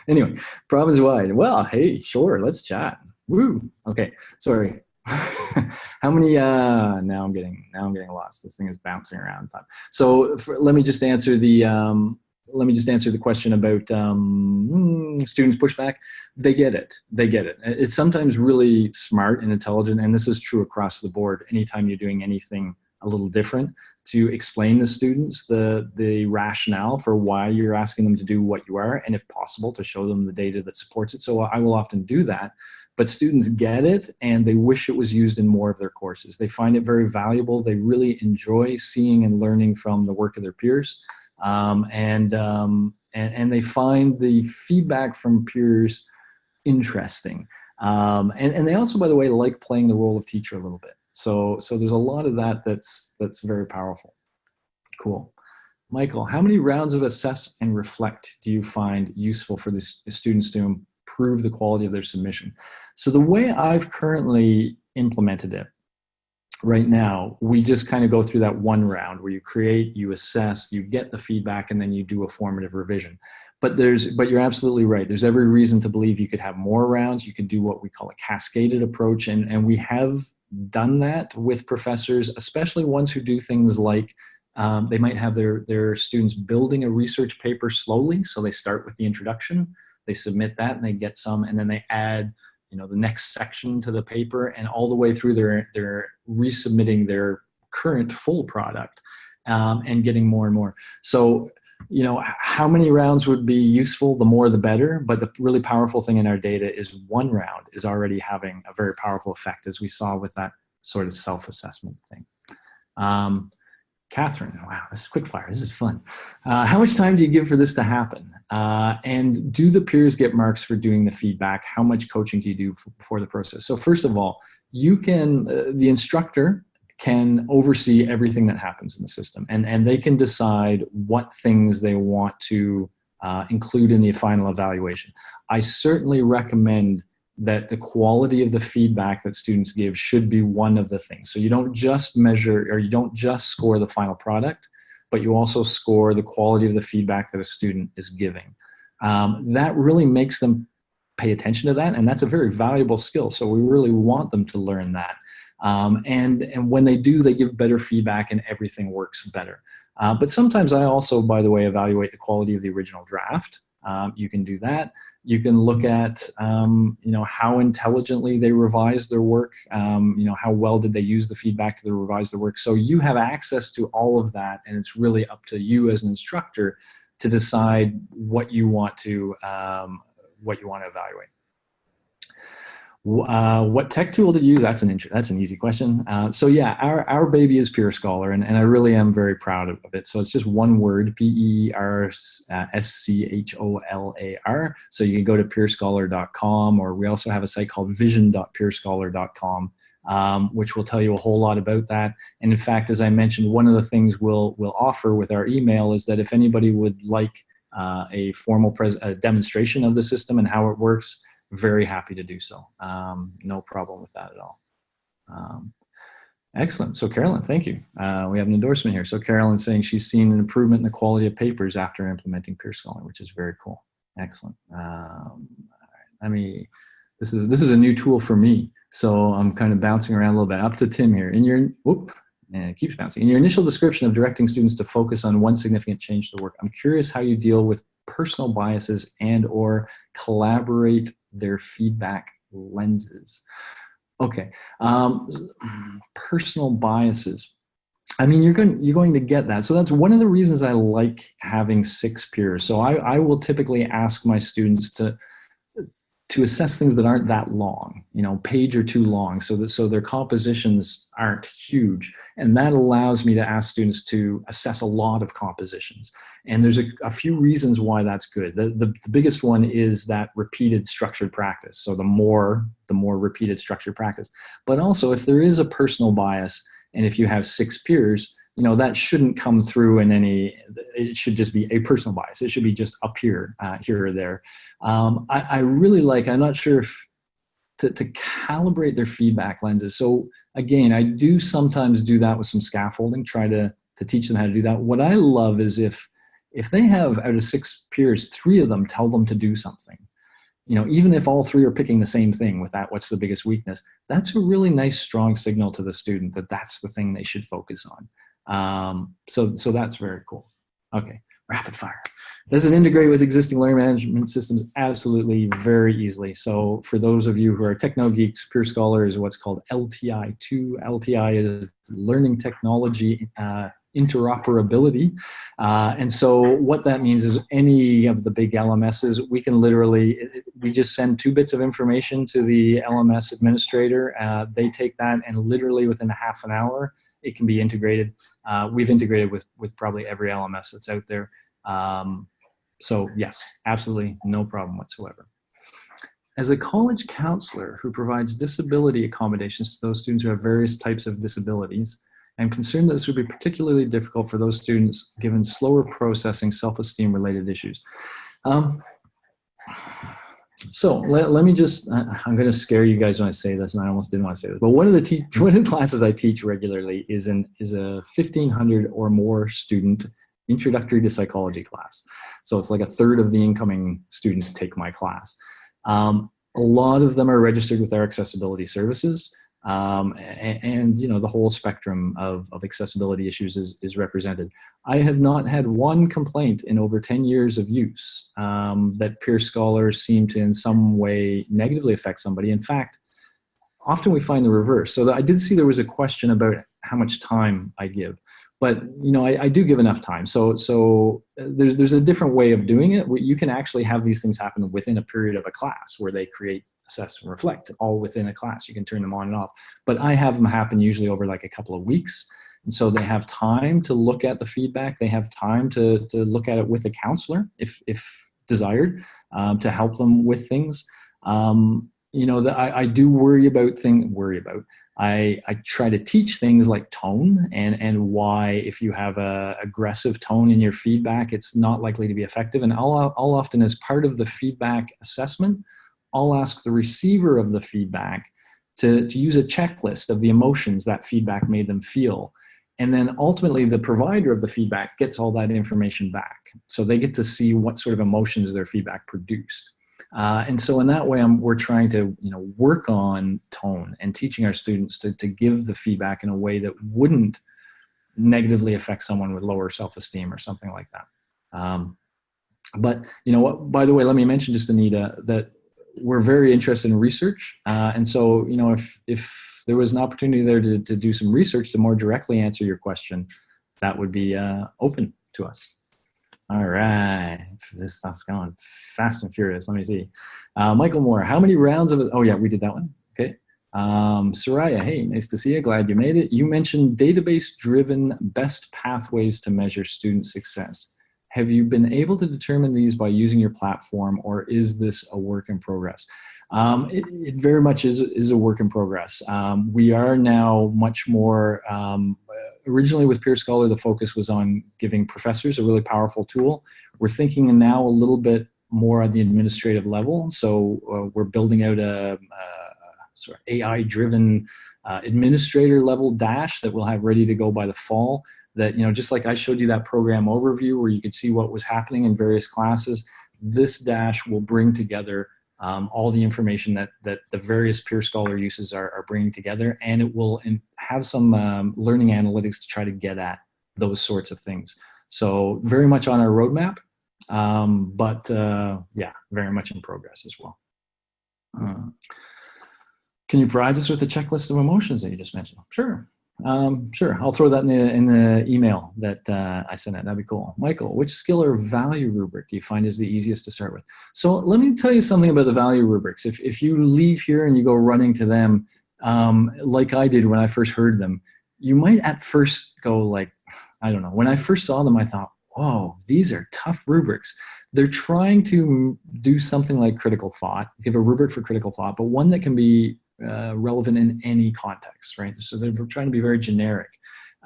Anyway, province wide. Well, hey, sure, let's chat. Woo. Okay, sorry. How many? Now I'm getting lost. This thing is bouncing around. So let me just answer the question about students' pushback. They get it. It's sometimes really smart and intelligent, and this is true across the board. Anytime you're doing anything a little different, to explain to students the rationale for why you're asking them to do what you are, and if possible, to show them the data that supports it. So I will often do that. But students get it, and they wish it was used in more of their courses. They find it very valuable. They really enjoy seeing and learning from the work of their peers. And they find the feedback from peers interesting. And they also, by the way, like playing the role of teacher a little bit. So there's a lot of that that's very powerful. Cool. Michael, how many rounds of assess and reflect do you find useful for the students to improve the quality of their submission? So the way I've currently implemented it right now, we just kind of go through that one round where you create, you assess, you get the feedback, and then you do a formative revision. But you're absolutely right. There's every reason to believe you could have more rounds. You could do what we call a cascaded approach. And we have done that with professors, especially ones who do things like they might have their students building a research paper slowly. So they start with the introduction, they submit that, and they get some, and then they add the next section to the paper, and all the way through they're resubmitting their current full product, and getting more and more. So, how many rounds would be useful? The more, the better. But the really powerful thing in our data is one round is already having a very powerful effect, as we saw with that sort of self-assessment thing. Catherine, wow, this is quick fire. This is fun. How much time do you give for this to happen? And do the peers get marks for doing the feedback? How much coaching do you do before the process? So first of all, you can, the instructor can oversee everything that happens in the system, and they can decide what things they want to include in the final evaluation. I certainly recommend that the quality of the feedback that students give should be one of the things. So you don't just measure, or you don't just score the final product, but you also score the quality of the feedback that a student is giving. That really makes them pay attention to that, and that's a very valuable skill. So we really want them to learn that. And when they do, they give better feedback and everything works better. But sometimes I also, by the way, evaluate the quality of the original draft. You can do that. You can look at, how intelligently they revised their work. How well did they use the feedback to revise their work. So you have access to all of that, and it's really up to you as an instructor to decide what you want to evaluate. What tech tool to use? That's an easy question. So yeah, our baby is Peerscholar, and I really am very proud of it. So it's just one word, Peerscholar. So you can go to peerscholar.com, or we also have a site called vision.peerscholar.com, which will tell you a whole lot about that. And in fact, as I mentioned, one of the things we'll offer with our email is that if anybody would like a formal demonstration of the system and how it works, very happy to do so. No problem with that at all. Excellent. So Carolyn, thank you. We have an endorsement here. So Carolyn's saying she's seen an improvement in the quality of papers after implementing Peerscholar, which is very cool. Excellent. This is a new tool for me, so I'm kind of bouncing around a little bit. Up to Tim here. And it keeps bouncing. In your initial description of directing students to focus on one significant change to the work, I'm curious how you deal with personal biases and/or collaborate their feedback lenses. Okay, personal biases. I mean, you're going to get that. So that's one of the reasons I like having 6 peers. So I will typically ask my students to assess things that aren't that long, page or 2 long, so their compositions aren't huge. And that allows me to ask students to assess a lot of compositions. And there's a few reasons why that's good. The biggest one is that repeated structured practice. So the more repeated structured practice. But also, if there is a personal bias, and if you have 6 peers, that shouldn't come through in it should just be a personal bias. It should be just up here, here or there. I really I'm not sure if to calibrate their feedback lenses. So again, I do sometimes do that with some scaffolding, try to teach them how to do that. What I love is if they have, out of 6 peers, 3 of them tell them to do something. Even if all 3 are picking the same thing with that, what's the biggest weakness? That's a really nice, strong signal to the student that that's the thing they should focus on. So that's very cool. Okay, rapid fire. Does it integrate with existing learning management systems? Absolutely, very easily. So for those of you who are techno geeks, Peerscholar is what's called LTI2. LTI is Learning Technology Interoperability. And so what that means is any of the big LMSs, we just send 2 bits of information to the LMS administrator. They take that, and literally within a half an hour, it can be integrated. We've integrated with probably every LMS that's out there. So yes, absolutely no problem whatsoever. As a college counselor who provides disability accommodations to those students who have various types of disabilities, I'm concerned that this would be particularly difficult for those students given slower processing self-esteem related issues. So let me just, I'm going to scare you guys when I say this, and I almost didn't want to say this, but one of the classes I teach regularly is a 1,500 or more student introductory to psychology class. So it's like a third of the incoming students take my class. A lot of them are registered with our accessibility services. And you know, the whole spectrum of accessibility issues is represented. I have not had one complaint in over 10 years of use that Peerscholar seem to in some way negatively affect somebody. In fact, often we find the reverse. So I did see there was a question about how much time I give, but you know, I do give enough time. So there's a different way of doing it. You can actually have these things happen within a period of a class where they create, assess, and reflect all within a class. You can turn them on and off, but I have them happen usually over like a couple of weeks. And so they have time to look at the feedback. They have time to look at it with a counselor if desired, to help them with things. You know, I do I try to teach things like tone and why if you have a aggressive tone in your feedback, it's not likely to be effective. And I'll often, as part of the feedback assessment, I'll ask the receiver of the feedback to use a checklist of the emotions that feedback made them feel. And then ultimately the provider of the feedback gets all that information back. So they get to see what sort of emotions their feedback produced. And so in that way, we're trying to, you know, work on tone and teaching our students to give the feedback in a way that wouldn't negatively affect someone with lower self-esteem or something like that. But, you know what, by the way, let me mention just, Anita, that we're very interested in research. And so, you know, if there was an opportunity there to do some research to more directly answer your question, that would be open to us. All right, this stuff's going fast and furious. Let me see. Michael Moore, how many rounds of it? Oh yeah, we did that one. Okay. Soraya, hey, nice to see you. Glad you made it. You mentioned database-driven best pathways to measure student success. Have you been able to determine these by using your platform, or is this a work in progress? It very much is a work in progress. We are now much more, originally with Peerscholar, the focus was on giving professors a really powerful tool. We're thinking now a little bit more at the administrative level. So we're building out a sort of AI-driven administrator level dash that we'll have ready to go by the fall. That, you know, just like I showed you that program overview where you could see what was happening in various classes, this dash will bring together all the information that the various Peerscholar uses are bringing together, and it will have some learning analytics to try to get at those sorts of things. So very much on our roadmap, but yeah, very much in progress as well. Can you provide us with a checklist of emotions that you just mentioned? Sure. Sure, I'll throw that in the email that I sent out. That'd be cool. Michael, which skill or value rubric do you find is the easiest to start with? So let me tell you something about the value rubrics. If you leave here and you go running to them, like I did when I first heard them, you might at first go like, I don't know. When I first saw them, I thought, whoa, these are tough rubrics. They're trying to do something like critical thought, give a rubric for critical thought, but one that can be relevant in any context, right? So they're trying to be very generic.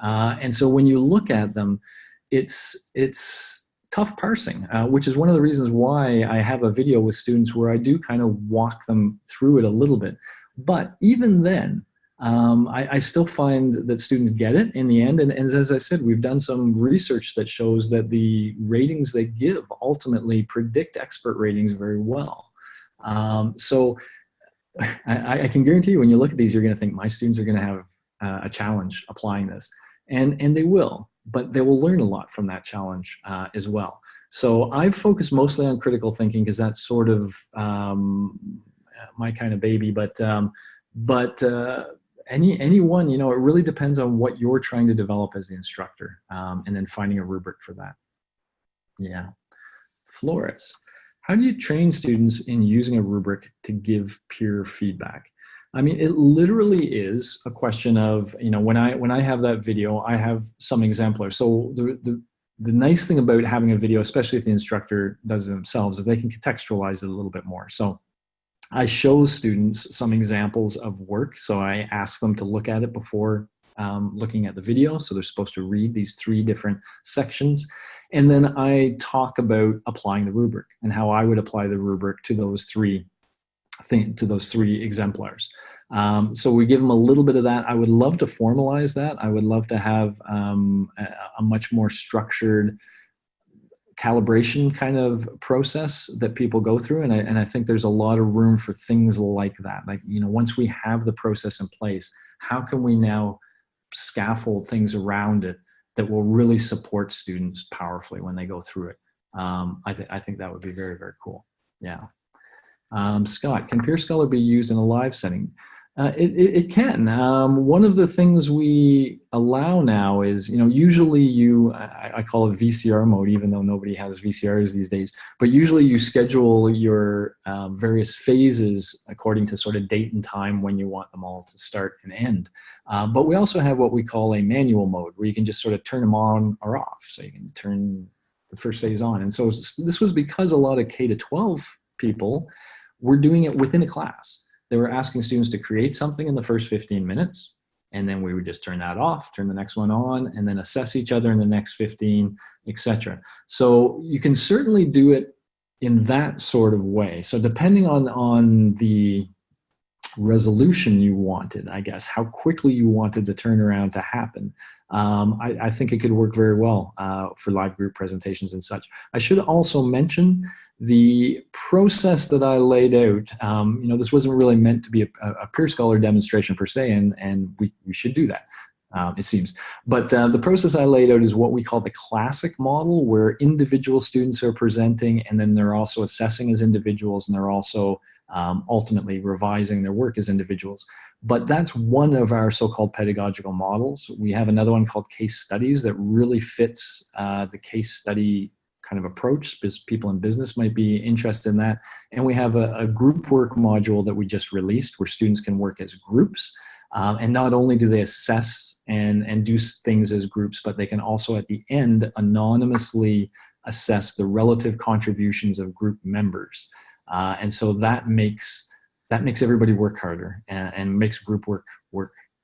And so when you look at them, it's tough parsing, which is one of the reasons why I have a video with students where I do kind of walk them through it a little bit. But even then, I still find that students get it in the end. And as I said, we've done some research that shows that the ratings they give ultimately predict expert ratings very well. So I can guarantee you when you look at these, you're going to think my students are going to have a challenge applying this. And they will, but they will learn a lot from that challenge as well. So I've focused mostly on critical thinking because that's sort of my kind of baby. But anyone, you know, it really depends on what you're trying to develop as the instructor, and then finding a rubric for that. Yeah. Flores. How do you train students in using a rubric to give peer feedback? I mean, it literally is a question of, you know, when I have that video, I have some exemplars. So the nice thing about having a video, especially if the instructor does it themselves, is they can contextualize it a little bit more. So I show students some examples of work. So I ask them to look at it before looking at the video. So they're supposed to read these 3 different sections. And then I talk about applying the rubric and how I would apply the rubric to those 3 exemplars. So we give them a little bit of that. I would love to formalize that. I would love to have a much more structured calibration kind of process that people go through. And I think there's a lot of room for things like that. Like, you know, once we have the process in place, how can we now scaffold things around it that will really support students powerfully when they go through it? I think that would be very, very cool. Yeah. Scott, can Peerscholar be used in a live setting? It can. One of the things we allow now is, you know, usually I call it VCR mode, even though nobody has VCRs these days, but usually you schedule your various phases according to sort of date and time when you want them all to start and end. But we also have what we call a manual mode, where you can just sort of turn them on or off. So you can turn the first phase on. And so this was because a lot of K-12 people were doing it within a class. They were asking students to create something in the first 15 minutes, and then we would just turn that off, turn the next one on, and then assess each other in the next 15, etc. So you can certainly do it in that sort of way. So depending on the resolution you wanted, I guess, how quickly you wanted the turnaround to happen, I think it could work very well for live group presentations and such. I should also mention the process that I laid out. You know, this wasn't really meant to be a Peerscholar demonstration per se, and we should do that, it seems. But the process I laid out is what we call the classic model, where individual students are presenting, and then they're also assessing as individuals, and they're also ultimately revising their work as individuals. But that's one of our so-called pedagogical models. We have another one called case studies that really fits the case study kind of approach, because people in business might be interested in that. And we have a group work module that we just released, where students can work as groups. And not only do they assess and do things as groups, but they can also at the end anonymously assess the relative contributions of group members. And so that makes everybody work harder and makes group work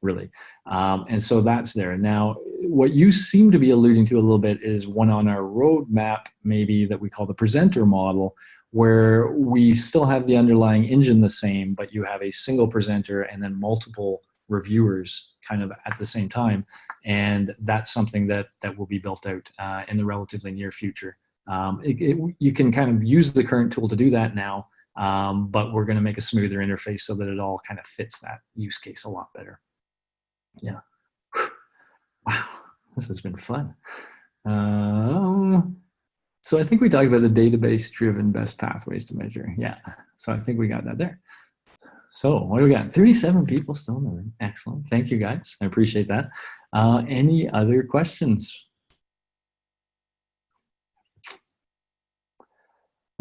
really. And so that's there. Now, what you seem to be alluding to a little bit is one on our roadmap, maybe, that we call the presenter model, where we still have the underlying engine the same, but you have a single presenter and then multiple reviewers kind of at the same time. And that's something that will be built out in the relatively near future. You can kind of use the current tool to do that now, but we're going to make a smoother interface so that it all kind of fits that use case a lot better. Yeah. Wow, this has been fun. So I think we talked about the database-driven best pathways to measure. Yeah, so I think we got that there. So what do we got? 37 people still in the room. Excellent. Thank you, guys. I appreciate that. Any other questions?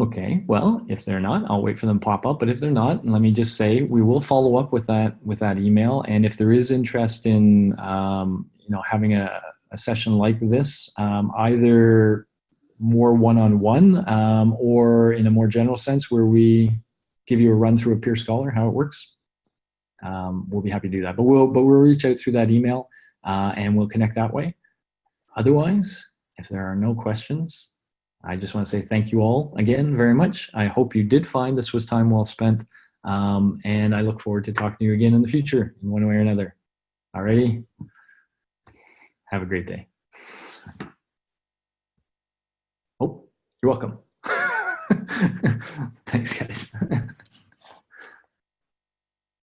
Okay, well, if they're not, I'll wait for them to pop up. But if they're not, let me just say we will follow up with that email. And if there is interest in you know, having a session like this, either more one-on-one or in a more general sense, where we give you a run through of Peerscholar, how it works, we'll be happy to do that. But we'll reach out through that email and we'll connect that way. Otherwise, if there are no questions, I just want to say thank you all again very much. I hope you did find this was time well spent. And I look forward to talking to you again in the future in one way or another. Alrighty. Have a great day. Oh, you're welcome. Thanks.